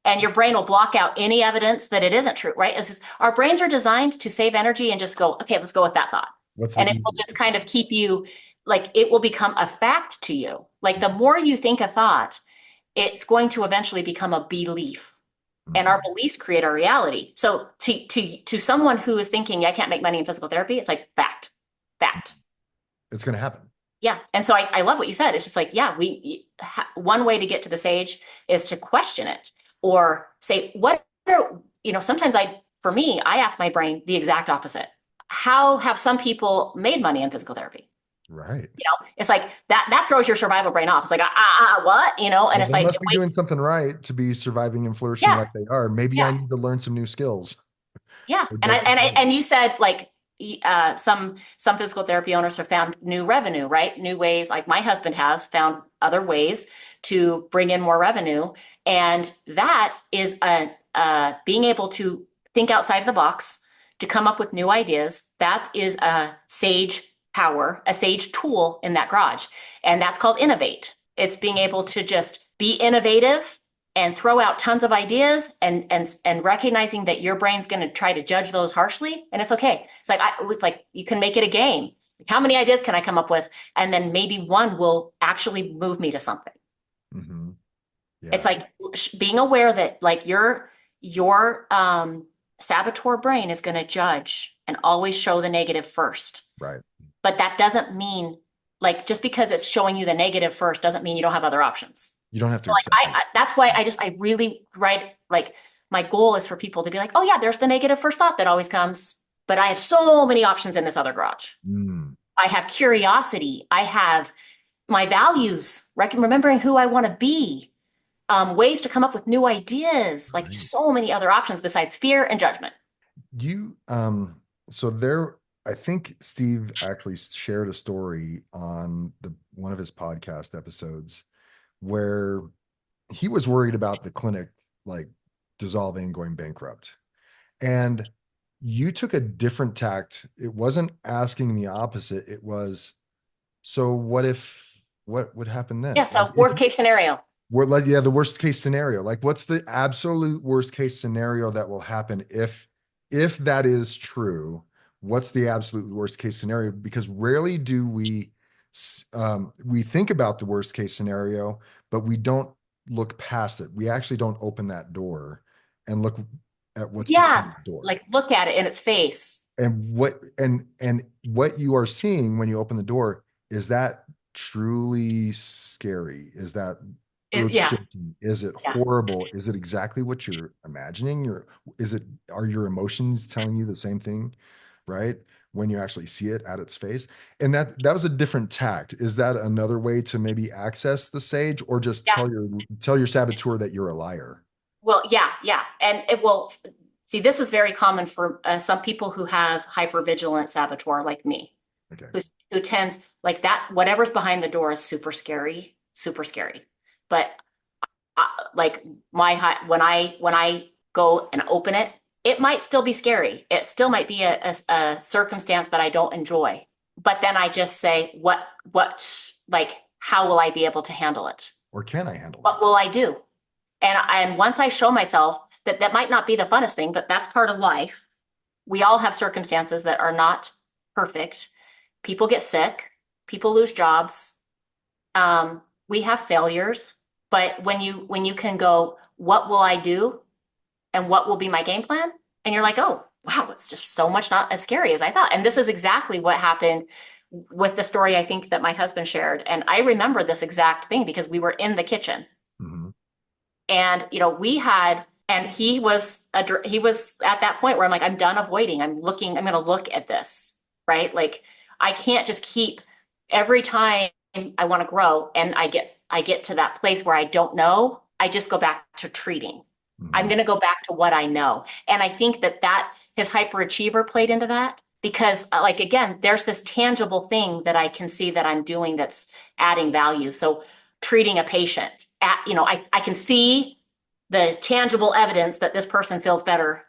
Speaker 1: And your brain will block out any evidence that it isn't true, right? It's just, our brains are designed to save energy and just go, okay, let's go with that thought.
Speaker 2: What's the
Speaker 1: And it will
Speaker 2: easiest
Speaker 1: just
Speaker 2: thing?
Speaker 1: kind of keep you, like, it will become a fact to you. Like, the more you think a thought, it's going to eventually become a belief, and our
Speaker 2: Mhm.
Speaker 1: beliefs create our reality. So to someone who is thinking I can't make money in physical therapy, it's like fact, fact.
Speaker 2: It's going to happen.
Speaker 1: Yeah. And so I love what you said. It's just like, yeah, one way to get to the sage is to question it or say, sometimes for me, I ask my brain the exact opposite. How have some people made money in physical therapy?
Speaker 2: Right.
Speaker 1: It's like that throws your survival brain off. It's like, what? And
Speaker 2: Well,
Speaker 1: it's
Speaker 2: they
Speaker 1: like,
Speaker 2: must be
Speaker 1: wait,
Speaker 2: doing something right to be surviving and flourishing
Speaker 1: yeah,
Speaker 2: like they are. Maybe I
Speaker 1: yeah.
Speaker 2: need to learn some new skills
Speaker 1: Yeah,
Speaker 2: or
Speaker 1: and I
Speaker 2: different
Speaker 1: and I, and
Speaker 2: ways.
Speaker 1: you said like some physical therapy owners have found new revenue, right? New ways. Like my husband has found other ways to bring in more revenue, and that is being able to think outside the box to come up with new ideas. That is a sage power, a sage tool in that garage, and that's called innovate. It's being able to just be innovative and throw out tons of ideas and recognizing that your brain's going to try to judge those harshly, and it's okay. It's like you can make it a game. Like, how many ideas can I come up with, and then maybe one will actually move me to something.
Speaker 2: Hmm.
Speaker 1: It's
Speaker 2: Yeah.
Speaker 1: like being aware that like your saboteur brain is going to judge and always show the negative first,
Speaker 2: Right.
Speaker 1: but that doesn't mean, like, just because it's showing you the negative first doesn't mean you don't have other options.
Speaker 2: You don't have
Speaker 1: So
Speaker 2: to
Speaker 1: like
Speaker 2: accept it.
Speaker 1: that's why I really write, like, my goal is for people to be like, oh yeah, there's the negative first thought that always comes, but I have so many options in this other garage.
Speaker 2: Mm,
Speaker 1: I have curiosity. I have my values, remembering who I want to be, ways to come up with new ideas, like
Speaker 2: right.
Speaker 1: so many other options besides fear and judgment.
Speaker 2: You so there I think Steve actually shared a story on the one of his podcast episodes where he was worried about the clinic like dissolving, going bankrupt. And you took a different tact. It wasn't asking the opposite. It was, so what would happen
Speaker 1: Yeah.
Speaker 2: then? Like
Speaker 1: So
Speaker 2: if
Speaker 1: worst case scenario.
Speaker 2: we're like, yeah, the worst case scenario. Like what's the absolute worst case scenario that will happen if that is true? What's the absolute worst case scenario? Because rarely do we think about the worst case scenario, but we don't look past it. We actually don't open that door and look at what's
Speaker 1: Yeah,
Speaker 2: behind the door.
Speaker 1: like look at it in its face.
Speaker 2: And what you are seeing when you open the door, is that truly scary? Is that earth
Speaker 1: Yeah,
Speaker 2: shaking? Is it
Speaker 1: yeah.
Speaker 2: horrible? Is it exactly what you're imagining? Is it, are your emotions telling you the same thing, right? When you actually see it at its face. And that was a different tact. Is that another way to maybe access the sage, or just
Speaker 1: Yeah.
Speaker 2: tell your saboteur that you're a liar?
Speaker 1: Well, yeah, yeah. And it will see, this is very common for some people who have hypervigilant saboteur like me,
Speaker 2: Okay.
Speaker 1: who tends like that, whatever's behind the door is super scary, super scary. But like when I go and open it, it might still be scary. It still might be a circumstance that I don't enjoy. But then I just say, like, how will I be able to handle it?
Speaker 2: Or can I handle it?
Speaker 1: What will I do? And once I show myself that that might not be the funnest thing, but that's part of life. We all have circumstances that are not perfect. People get sick, people lose jobs, we have failures. But when you can go, what will I do and what will be my game plan? And you're like, oh, wow, it's just so much not as scary as I thought. And this is exactly what happened with the story I think that my husband shared. And I remember this exact thing because we were in the kitchen.
Speaker 2: Mhm.
Speaker 1: And we had, and he was at that point where I'm like, I'm done avoiding. I'm going to look at this, right? Like I can't just keep every time I want to grow and I get to that place where I don't know, I just go back to treating. I'm
Speaker 2: Mhm.
Speaker 1: going to go back to what I know. And I think that his hyperachiever played into that because like again, there's this tangible thing that I can see that I'm doing that's adding value. So treating a patient I can see the tangible evidence that this person feels better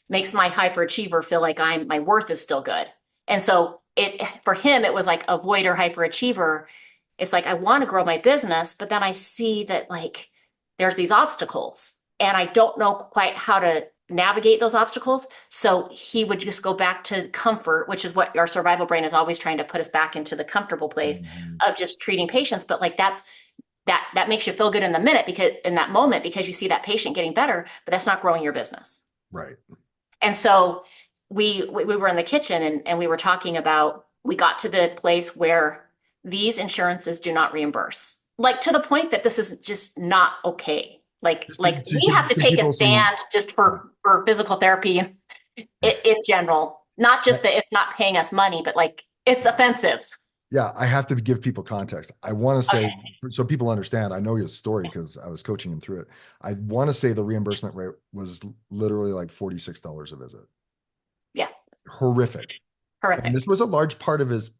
Speaker 1: makes my hyperachiever feel like my worth is still good. And so it for him it was like avoider hyperachiever. It's like I want to grow my business, but then I see that like there's these obstacles and I don't know quite how to navigate those obstacles. So he would just go back to comfort, which is what our survival brain is always trying to put us back into the comfortable place
Speaker 2: Mhm.
Speaker 1: of just treating patients. But like that makes you feel good in the minute because in that moment because you see that patient getting better, but that's not growing your business.
Speaker 2: Right.
Speaker 1: And so we were in the kitchen and we were talking about we got to the place where these insurances do not reimburse. Like to the point that this is just not okay. Like
Speaker 2: Just
Speaker 1: like
Speaker 2: to
Speaker 1: we have to
Speaker 2: give
Speaker 1: take a
Speaker 2: people some,
Speaker 1: stand just
Speaker 2: yeah.
Speaker 1: for physical therapy in general. Not just that it's not paying us money, but like it's offensive.
Speaker 2: Yeah, I have to give people context. I want to say,
Speaker 1: Okay.
Speaker 2: so people understand, I know your story because I was coaching them through it. I want to say the reimbursement rate was literally like $46 a visit.
Speaker 1: Yeah.
Speaker 2: Horrific. And this
Speaker 1: Horrific.
Speaker 2: was a large part of his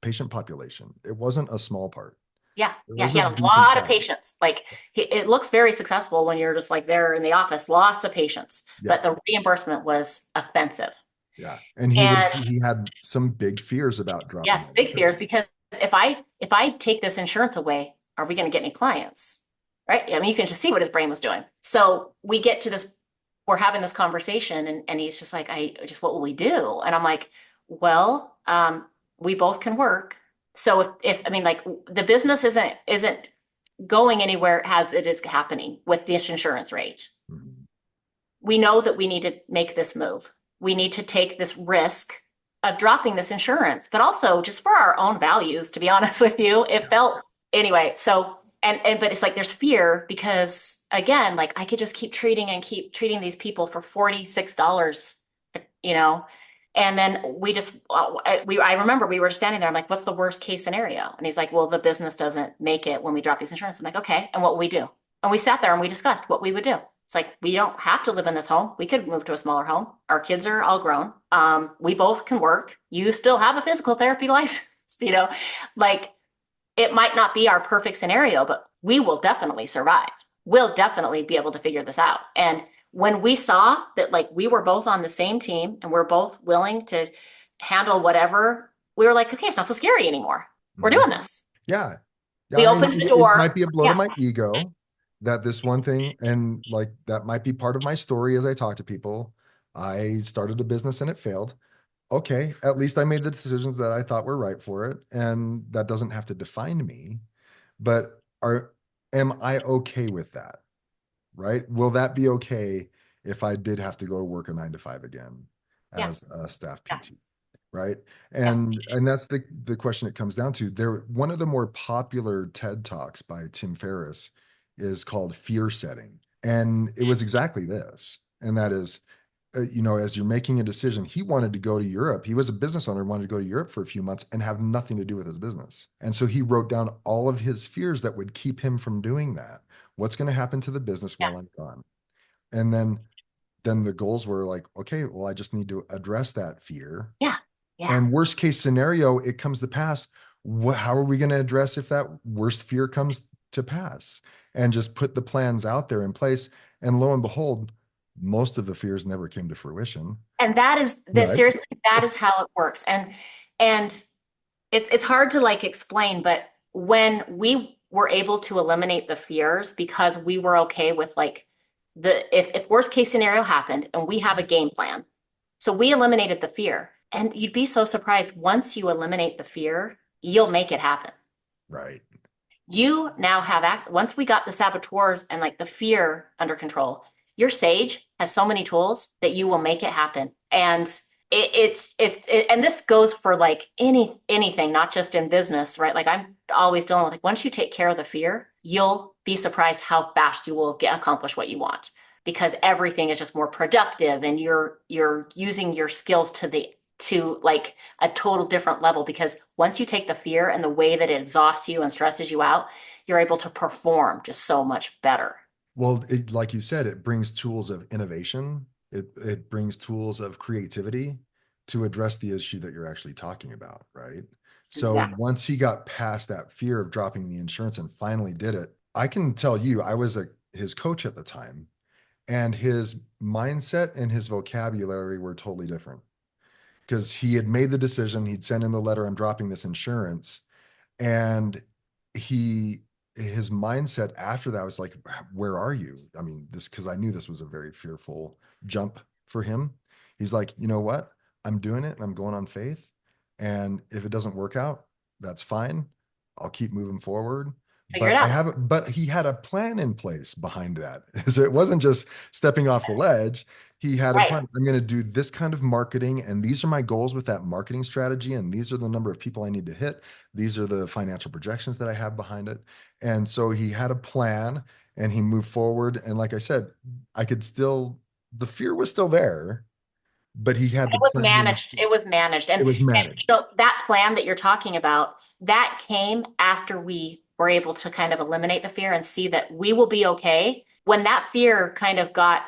Speaker 2: patient population. It wasn't a small part.
Speaker 1: Yeah,
Speaker 2: It
Speaker 1: yeah,
Speaker 2: was
Speaker 1: he
Speaker 2: a
Speaker 1: had a
Speaker 2: decent
Speaker 1: lot of
Speaker 2: size.
Speaker 1: patients. Like it looks very successful when you're just like there in the office, lots of patients,
Speaker 2: Yeah.
Speaker 1: but the reimbursement was offensive.
Speaker 2: Yeah. And
Speaker 1: And
Speaker 2: he had some big fears about dropping
Speaker 1: yes,
Speaker 2: that
Speaker 1: big fears
Speaker 2: insurance.
Speaker 1: because if I take this insurance away, are we going to get any clients? Right? I mean, you can just see what his brain was doing. So we get to this, we're having this conversation, and he's just like, what will we do? And I'm like, well, we both can work. So if I mean, like the business isn't going anywhere as it is happening with this insurance rate.
Speaker 2: Mhm.
Speaker 1: We know that we need to make this move. We need to take this risk of dropping this insurance, but also just for our own values, to be honest with you. It
Speaker 2: Yeah.
Speaker 1: felt anyway. So and but it's like there's fear because again, like I could just keep treating these people for $46, you know. And then I remember we were just standing there. I'm like, what's the worst case scenario? And he's like, well, the business doesn't make it when we drop these insurance. I'm like, okay. And what will we do? And we sat there and we discussed what we would do. It's like, we don't have to live in this home. We could move to a smaller home. Our kids are all grown. We both can work. You still have a physical therapy license, you know, like it might not be our perfect scenario, but we will definitely survive. We'll definitely be able to figure this out. And when we saw that, like, we were both on the same team and we're both willing to handle whatever, we were like, okay, it's not so scary anymore. We're
Speaker 2: Mhm.
Speaker 1: doing this.
Speaker 2: Yeah.
Speaker 1: We
Speaker 2: Yeah. And
Speaker 1: opened the
Speaker 2: it
Speaker 1: door.
Speaker 2: might be a blow to
Speaker 1: Yeah.
Speaker 2: my ego that this one thing, and like that might be part of my story as I talk to people. I started a business and it failed. Okay, at least I made the decisions that I thought were right for it, and that doesn't have to define me. But am I okay with that? Right? Will that be okay if I did have to go to work a 9 to 5 again
Speaker 1: Yeah.
Speaker 2: as a staff
Speaker 1: Yeah.
Speaker 2: PT, right?
Speaker 1: Yeah.
Speaker 2: And that's the question it comes down to. There, one of the more popular TED Talks by Tim Ferriss is called Fear Setting. And it was exactly this. And that is, as you're making a decision, he wanted to go to Europe. He was a business owner, wanted to go to Europe for a few months and have nothing to do with his business. And so he wrote down all of his fears that would keep him from doing that. What's going to happen to the business
Speaker 1: Yeah.
Speaker 2: while I'm gone? And then the goals were like, okay, well, I just need to address that fear.
Speaker 1: Yeah. Yeah.
Speaker 2: And worst case scenario, it comes to pass. How are we going to address if that worst fear comes to pass? And just put the plans out there in place. And lo and behold, most of the fears never came to fruition.
Speaker 1: And that is the
Speaker 2: Right.
Speaker 1: seriously, that is how it works. And it's hard to like explain, but when we were able to eliminate the fears because we were okay with like if worst case scenario happened and we have a game plan. So we eliminated the fear. And you'd be so surprised once you eliminate the fear, you'll make it happen.
Speaker 2: Right.
Speaker 1: You now have access. Once we got the saboteurs and like the fear under control, your sage has so many tools that you will make it happen. And and this goes for like anything, not just in business, right? Like I'm always dealing with like once you take care of the fear, you'll be surprised how fast you will accomplish what you want because everything is just more productive and you're using your skills to like a total different level because once you take the fear and the way that it exhausts you and stresses you out, you're able to perform just so much better.
Speaker 2: Well, like you said, it brings tools of innovation. It brings tools of creativity to address the issue that you're actually talking about, right? So
Speaker 1: Exactly.
Speaker 2: once he got past that fear of dropping the insurance and finally did it, I can tell you, I was his coach at the time, and his mindset and his vocabulary were totally different because he had made the decision. He'd sent in the letter, I'm dropping this insurance. And he his mindset after that was like, where are you? I mean, this, because I knew this was a very fearful jump for him. He's like, you know what, I'm doing it and I'm going on faith, and if it doesn't work out, that's fine, I'll keep moving forward.
Speaker 1: Figure it
Speaker 2: But I
Speaker 1: out.
Speaker 2: haven't, but he had a plan in place behind that. So it wasn't just stepping off the ledge. He had a
Speaker 1: Right.
Speaker 2: plan. I'm going to do this kind of marketing, and these are my goals with that marketing strategy, and these are the number of people I need to hit. These are the financial projections that I have behind it. And so he had a plan and he moved forward. And like I said, I could still, the fear was still there, but he had the
Speaker 1: It was
Speaker 2: plan.
Speaker 1: managed. It was managed.
Speaker 2: It was
Speaker 1: And
Speaker 2: managed.
Speaker 1: so that plan that you're talking about, that came after we were able to kind of eliminate the fear and see that we will be okay. When that fear kind of got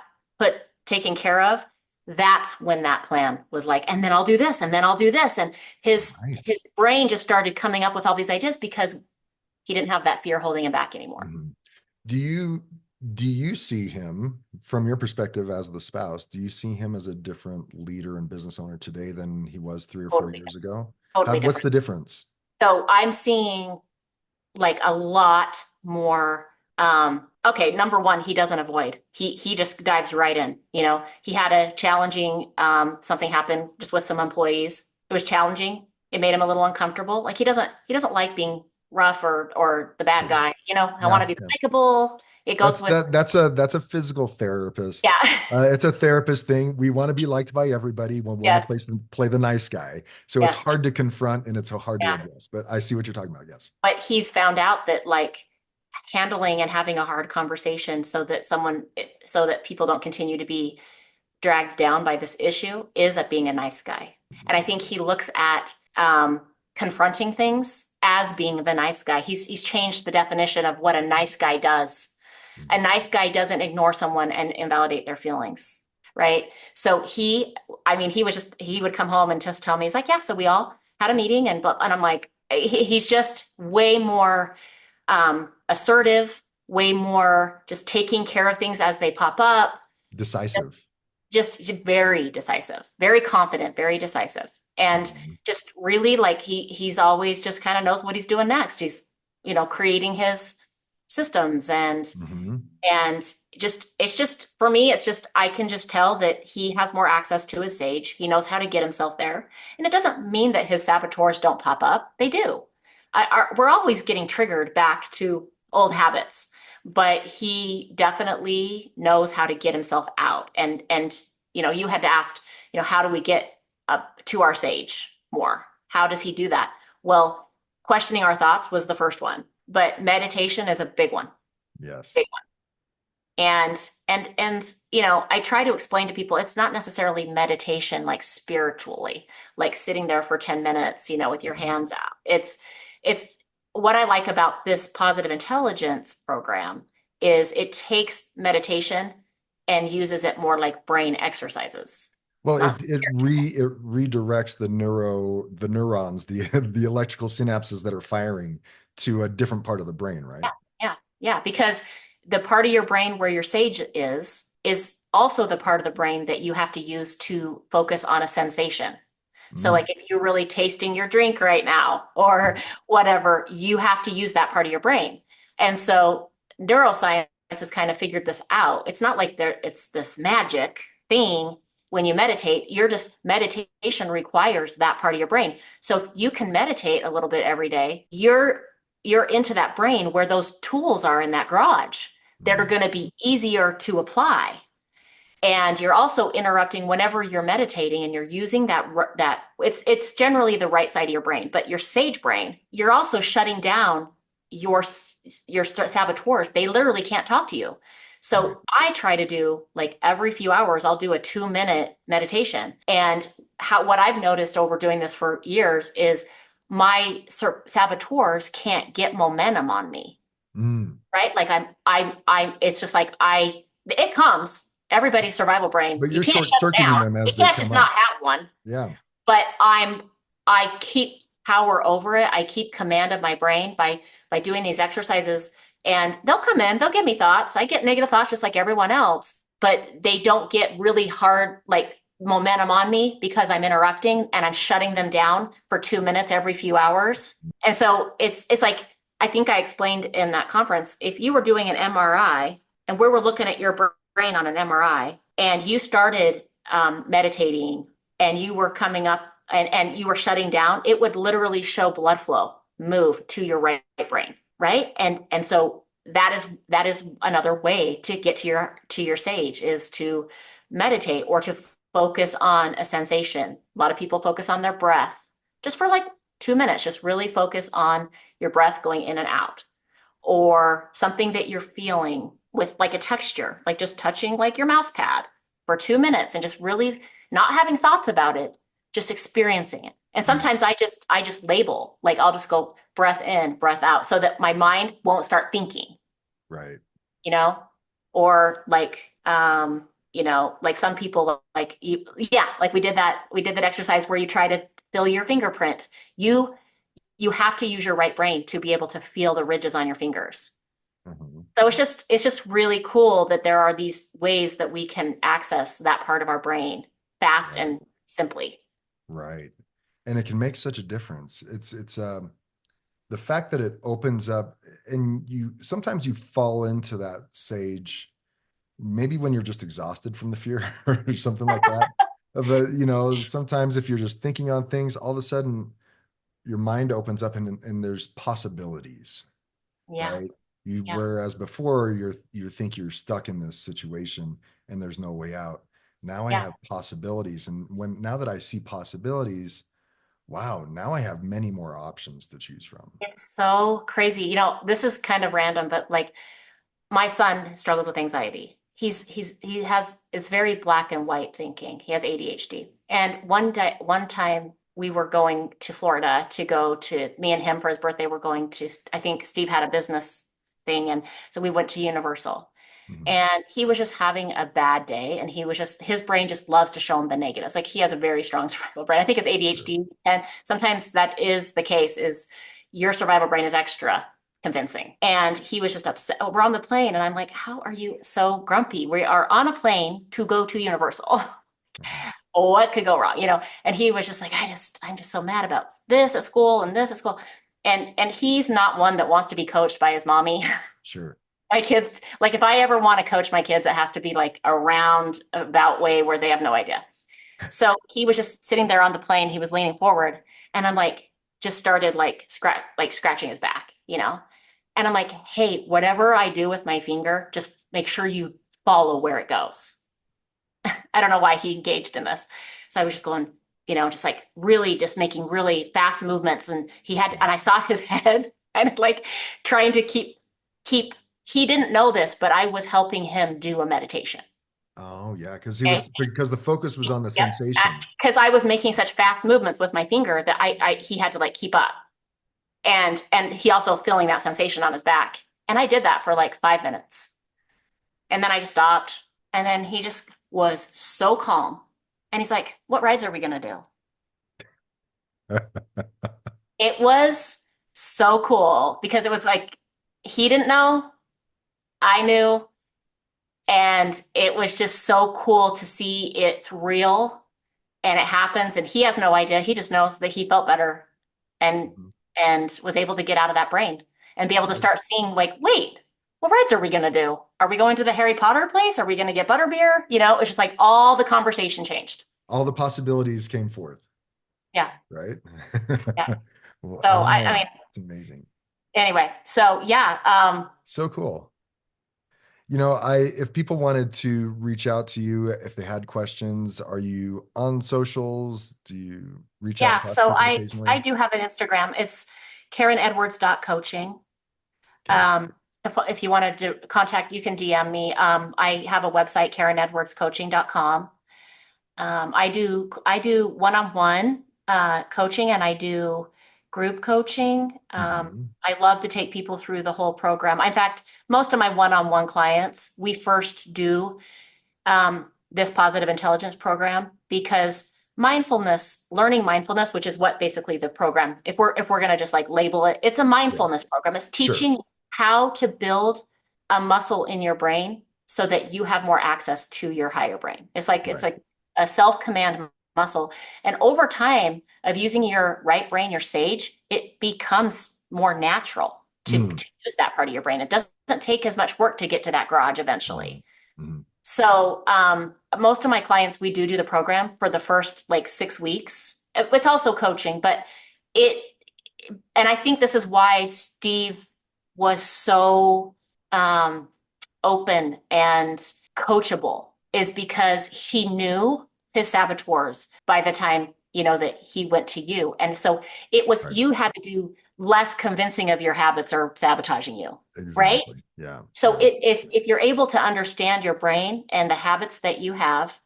Speaker 1: taken care of, that's when that plan was like, and then I'll do this, and then I'll do this. And
Speaker 2: Right.
Speaker 1: his brain just started coming up with all these ideas because he didn't have that fear holding him back anymore.
Speaker 2: Mhm. Do you do you see him from your perspective as the spouse? Do you see him as a different leader and business owner today than he was 3 or 4
Speaker 1: Totally,
Speaker 2: years ago?
Speaker 1: totally
Speaker 2: What's
Speaker 1: different.
Speaker 2: the difference?
Speaker 1: So I'm seeing like a lot more okay, number one, he doesn't avoid. He just dives right in. He had a challenging something happen just with some employees. It was challenging. It made him a little uncomfortable. Like he doesn't like being rough or the bad
Speaker 2: Yeah.
Speaker 1: guy. I want
Speaker 2: Yeah.
Speaker 1: to be
Speaker 2: Yeah.
Speaker 1: likable. It goes with
Speaker 2: That's a physical therapist.
Speaker 1: yeah.
Speaker 2: It's a therapist thing. We want to be liked by everybody. We want to
Speaker 1: Yes.
Speaker 2: play the nice guy. So it's
Speaker 1: Yes.
Speaker 2: hard to confront and it's so hard to
Speaker 1: Yeah.
Speaker 2: address. But I see what you're talking about. Yes.
Speaker 1: But he's found out that like handling and having a hard conversation so that people don't continue to be dragged down by this issue is at being a nice guy. And I think he looks at confronting things as being the nice guy. He's changed the definition of what a nice guy does. A nice guy doesn't ignore someone and invalidate their feelings, right? So he would come home and just tell me, he's like, yeah, so we all had a meeting and I'm like, he's just way more assertive, way more just taking care of things as they pop up,
Speaker 2: Decisive.
Speaker 1: just very decisive, very confident, very decisive. And
Speaker 2: Mhm.
Speaker 1: just really like he's always just kind of knows what he's doing next. He's, creating his systems
Speaker 2: Mhm.
Speaker 1: and it's just for me, it's just I can just tell that he has more access to his sage. He knows how to get himself there. And it doesn't mean that his saboteurs don't pop up. They do. We're always getting triggered back to old habits. but he definitely knows how to get himself out. And you had to ask, how do we get up to our sage more? How does he do that? Well, questioning our thoughts was the first one, but meditation is a big one.
Speaker 2: Yes.
Speaker 1: Big one. And I try to explain to people it's not necessarily meditation like spiritually, like sitting there for 10 minutes, with your
Speaker 2: Mhm.
Speaker 1: hands out. It's what I like about this positive intelligence program is it takes meditation and uses it more like brain exercises.
Speaker 2: Well,
Speaker 1: It's not
Speaker 2: it
Speaker 1: spiritual.
Speaker 2: redirects the neurons, the the electrical synapses that are firing to a different part of the brain, right?
Speaker 1: Yeah, yeah, yeah. Because the part of your brain where your sage is also the part of the brain that you have to use to focus on a sensation. So,
Speaker 2: Mm.
Speaker 1: like if you're really tasting your drink right now or whatever, you have to use that part of your brain. And so, neuroscience has kind of figured this out. It's not like it's this magic thing when you meditate. You're just meditation requires that part of your brain. So, if you can meditate a little bit every day, you're into that brain where those tools are in that garage that are
Speaker 2: Mm.
Speaker 1: going to be easier to apply. And you're also interrupting whenever you're meditating and you're using that it's generally the right side of your brain, but your sage brain, you're also shutting down your your saboteurs. They literally can't talk to you.
Speaker 2: Right.
Speaker 1: So I try to do like every few hours, I'll do a 2-minute meditation. And what I've noticed over doing this for years is my saboteurs can't get momentum on me,
Speaker 2: Mm.
Speaker 1: right? Like it's just like it comes. Everybody's survival brain.
Speaker 2: But
Speaker 1: You
Speaker 2: you're
Speaker 1: can't
Speaker 2: short
Speaker 1: shut it
Speaker 2: circuiting
Speaker 1: down.
Speaker 2: them
Speaker 1: You
Speaker 2: as they
Speaker 1: can't
Speaker 2: come
Speaker 1: just not
Speaker 2: up.
Speaker 1: have one.
Speaker 2: Yeah.
Speaker 1: But I keep power over it. I keep command of my brain by doing these exercises. And they'll come in, they'll give me thoughts. I get negative thoughts just like everyone else, but they don't get really hard, like momentum on me because I'm interrupting and I'm shutting them down for 2 minutes every few hours. And so it's like I think I explained in that conference, if you were doing an MRI and we were looking at your brain on an MRI and you started meditating and you were coming up and you were shutting down, it would literally show blood flow move to your right brain, right? And so that is another way to get to your sage is to meditate or to focus on a sensation. A lot of people focus on their breath just for like 2 minutes, just really focus on your breath going in and out or something that you're feeling with like a texture, like just touching like your mouse pad for 2 minutes and just really not having thoughts about it, just experiencing it. And
Speaker 2: Mm.
Speaker 1: sometimes I just label, like I'll just go breath in, breath out so that my mind won't start thinking,
Speaker 2: Right.
Speaker 1: you know? Or like like some people like yeah, like we did that exercise where you try to feel your fingerprint. You have to use your right brain to be able to feel the ridges on your fingers.
Speaker 2: Mhm.
Speaker 1: So it's just really cool that there are these ways that we can access that part of our brain fast
Speaker 2: Right.
Speaker 1: and simply.
Speaker 2: Right. And it can make such a difference. It's the fact that it opens up and you sometimes you fall into that sage, maybe when you're just exhausted from the fear or something like that. But sometimes if you're just thinking on things, all of a sudden your mind opens up and there's possibilities,
Speaker 1: Yeah,
Speaker 2: right? You
Speaker 1: yeah,
Speaker 2: whereas before you think you're stuck in this situation and there's no way out. Now I
Speaker 1: yeah.
Speaker 2: have possibilities, and now that I see possibilities, wow, now I have many more options to choose from.
Speaker 1: It's so crazy. This is kind of random, but like my son struggles with anxiety. Is very black and white thinking. He has ADHD. And one time we were going to Florida to go to me and him for his birthday. We're going to, I think Steve had a business thing. And so we went to Universal
Speaker 2: Mhm.
Speaker 1: and he was just having a bad day. And his brain just loves to show him the negatives. Like he has a very strong survival brain. I think it's
Speaker 2: Sure.
Speaker 1: ADHD. And sometimes that is the case is your survival brain is extra convincing. And he was just upset. We're on the plane, and I'm like, how are you so grumpy? We are on a plane to go to Universal.
Speaker 2: Mhm.
Speaker 1: What could go wrong? And he was just like, I'm just so mad about this at school and this at school. And he's not one that wants to be coached by his mommy.
Speaker 2: Sure.
Speaker 1: My kids, like if I ever want to coach my kids, it has to be like a roundabout way where they have no idea. So he was just sitting there on the plane. He was leaning forward, and I'm like, just started like scratching his back. And I'm like, hey, whatever I do with my finger, just make sure you follow where it goes. I don't know why he engaged in this. So I was just going, just like really just making really fast movements. And and I saw his head and like trying to keep, he didn't know this, but I was helping him do a meditation.
Speaker 2: Oh yeah,
Speaker 1: Okay.
Speaker 2: because the focus was on the
Speaker 1: Yep.
Speaker 2: sensation.
Speaker 1: Because I was making such fast movements with my finger that he had to like keep up. And he also feeling that sensation on his back. And I did that for like 5 minutes. And then I just stopped. And then he just was so calm. And he's like, what rides are we going to do? It was so cool because it was like he didn't know, I knew, and it was just so cool to see it's real and it happens and he has no idea. He just knows that he felt better and
Speaker 2: Mhm.
Speaker 1: and was able to get out of that brain and be able to
Speaker 2: Right.
Speaker 1: start seeing like, wait, what rides are we going to do? Are we going to the Harry Potter place? Are we going to get butterbeer? It's just like all the conversation changed.
Speaker 2: All the possibilities came forth,
Speaker 1: Yeah.
Speaker 2: right?
Speaker 1: Yeah.
Speaker 2: Well,
Speaker 1: So I
Speaker 2: oh,
Speaker 1: mean,
Speaker 2: it's amazing.
Speaker 1: anyway, so yeah,
Speaker 2: So cool. If people wanted to reach out to you, if they had questions, are you on socials? Do you reach out
Speaker 1: yeah,
Speaker 2: and talk to
Speaker 1: so
Speaker 2: people
Speaker 1: I
Speaker 2: occasionally?
Speaker 1: do have an Instagram. It's KarenEdwards.coaching.
Speaker 2: Okay.
Speaker 1: If you wanted to contact, you can DM me. I have a website, KarenEdwardsCoaching.com. I do one-on-one coaching and I do group coaching.
Speaker 2: Hmm.
Speaker 1: I love to take people through the whole program. In fact, most of my one-on-one clients, we first do this positive intelligence program because learning mindfulness, which is what basically the program, if we're going to just like label it, it's a
Speaker 2: Yeah,
Speaker 1: mindfulness program. It's
Speaker 2: sure.
Speaker 1: teaching how to build a muscle in your brain so that you have more access to your higher brain. It's
Speaker 2: Right.
Speaker 1: like a self-command muscle. And over time of using your right brain, your sage, it becomes more natural
Speaker 2: Mm,
Speaker 1: to use that part of your brain. It doesn't take as much work to get to that garage
Speaker 2: mm,
Speaker 1: eventually.
Speaker 2: mm.
Speaker 1: So most of my clients, we do the program for the first like 6 weeks. It's also coaching, but it, and I think this is why Steve was so um, open and coachable, is because he knew his saboteurs by the time, that he went to you. And so
Speaker 2: Right.
Speaker 1: you had to do less convincing of your habits or sabotaging you, right?
Speaker 2: Exactly. Yeah.
Speaker 1: So
Speaker 2: Yeah.
Speaker 1: if you're able to understand your brain and the habits that you have,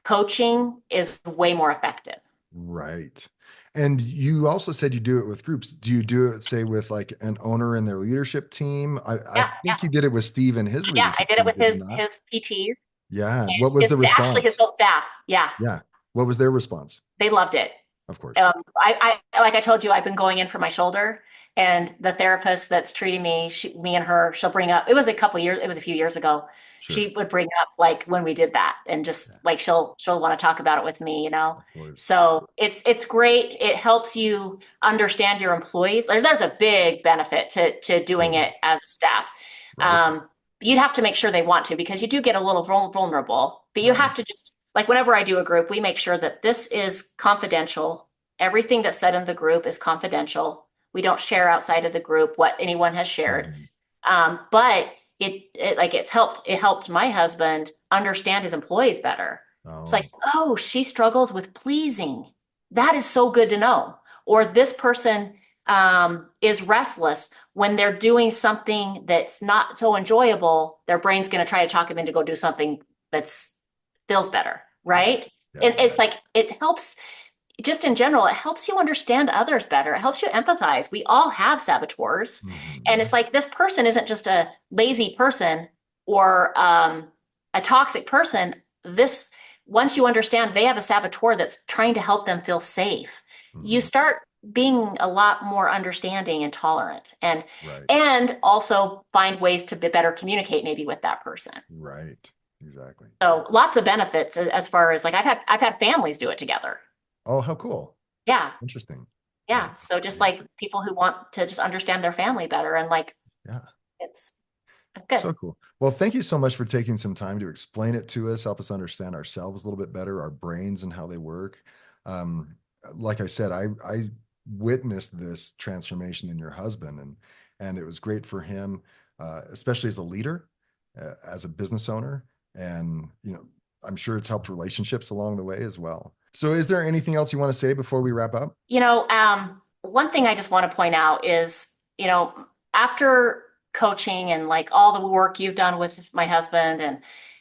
Speaker 1: coaching is way more effective.
Speaker 2: Right. And you also said you do it with groups. Do you do it, say, with like an owner and their leadership team? I
Speaker 1: Yeah, yeah,
Speaker 2: think you did it with Steve and his
Speaker 1: yeah. I
Speaker 2: leadership
Speaker 1: did it
Speaker 2: team,
Speaker 1: with
Speaker 2: did you not?
Speaker 1: his PTs,
Speaker 2: Yeah. What was
Speaker 1: his
Speaker 2: the
Speaker 1: actually his
Speaker 2: response?
Speaker 1: whole staff. Yeah,
Speaker 2: Yeah. What was their response?
Speaker 1: they loved it.
Speaker 2: Of course.
Speaker 1: Like I told you, I've been going in for my shoulder, and the therapist that's treating me, me and her, she'll bring up. It was a few years ago.
Speaker 2: Sure.
Speaker 1: She would bring up like when we did that, and just
Speaker 2: Yeah.
Speaker 1: like she'll want to talk about it with me.
Speaker 2: Of course.
Speaker 1: So it's great. It helps you understand your employees. There's a big benefit to doing
Speaker 2: Totally.
Speaker 1: it as a staff.
Speaker 2: Right.
Speaker 1: Um, you'd have to make sure they want to because you do get a little vulnerable, but you
Speaker 2: Right.
Speaker 1: have to just like whenever I do a group, we make sure that this is confidential. Everything that's said in the group is confidential. We don't share outside of the group what anyone has shared.
Speaker 2: Mhm.
Speaker 1: But it helped my husband understand his employees better. It's
Speaker 2: Oh,
Speaker 1: like, oh, she struggles with pleasing. That is so good to know. Or this person is restless when they're doing something that's not so enjoyable. Their brain's going to try to talk them into go do something that's feels better,
Speaker 2: yeah.
Speaker 1: right?
Speaker 2: Yeah.
Speaker 1: And it's like it helps just in general, it helps you understand others better. It helps you empathize. We all have saboteurs. And it's
Speaker 2: Hmm.
Speaker 1: like this person isn't just a lazy person or a toxic person. Once you understand they have a saboteur that's trying to help them feel safe, you
Speaker 2: Hmm.
Speaker 1: start being a lot more understanding and tolerant
Speaker 2: Right.
Speaker 1: and also find ways to better communicate maybe with that person.
Speaker 2: Right. Exactly.
Speaker 1: So lots of benefits as far as like I've had families do it together.
Speaker 2: Oh, how cool.
Speaker 1: Yeah.
Speaker 2: Interesting. Yeah.
Speaker 1: Yeah. So just
Speaker 2: Yeah.
Speaker 1: like people who want to just understand their family better and like
Speaker 2: Yeah.
Speaker 1: it's good.
Speaker 2: So cool. Well, thank you so much for taking some time to explain it to us, help us understand ourselves a little bit better, our brains and how they work. Um, like I said, I witnessed this transformation in your husband, and and it was great for him, especially as a leader, as a business owner. And, I'm sure it's helped relationships along the way as well. So is there anything else you want to say before we wrap up?
Speaker 1: One thing I just want to point out is, after coaching and like all the work you've done with my husband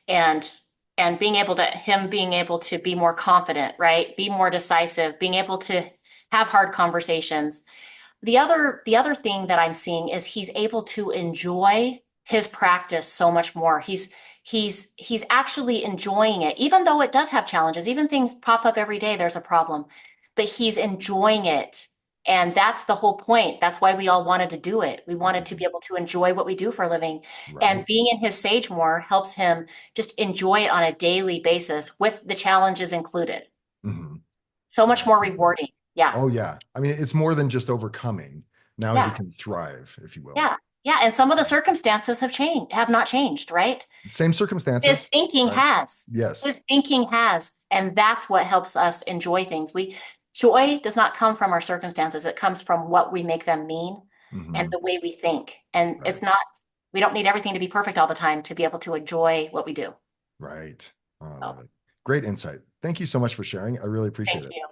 Speaker 1: and and being able to be more confident, right? Be more decisive, being able to have hard conversations. The other thing that I'm seeing is he's able to enjoy his practice so much more. He's actually enjoying it, even though it does have challenges. Even things pop up every day, there's a problem, but he's enjoying it. And that's the whole point. That's why we all wanted to do it. We wanted to be able to enjoy what we do for a living.
Speaker 2: Right.
Speaker 1: And being in his sage more helps him just enjoy it on a daily basis with the challenges included.
Speaker 2: Hmm.
Speaker 1: So much more
Speaker 2: Absolutely.
Speaker 1: rewarding. Yeah.
Speaker 2: Oh, yeah. I mean, it's more than just overcoming. Now he
Speaker 1: Yeah.
Speaker 2: can thrive, if you will.
Speaker 1: Yeah. Yeah. And some of the circumstances have not changed, right?
Speaker 2: Same
Speaker 1: His
Speaker 2: circumstances,
Speaker 1: thinking
Speaker 2: right?
Speaker 1: has.
Speaker 2: Yes.
Speaker 1: His thinking has. And that's what helps us enjoy things. Joy does not come from our circumstances. It comes from what we make them mean and
Speaker 2: Hmm.
Speaker 1: the way we think. And
Speaker 2: Right.
Speaker 1: we don't need everything to be perfect all the time to be able to enjoy what we do.
Speaker 2: Right. Oh, I
Speaker 1: So
Speaker 2: love it. Great insight. Thank you so much for sharing. I really
Speaker 1: thank
Speaker 2: appreciate it.
Speaker 1: you.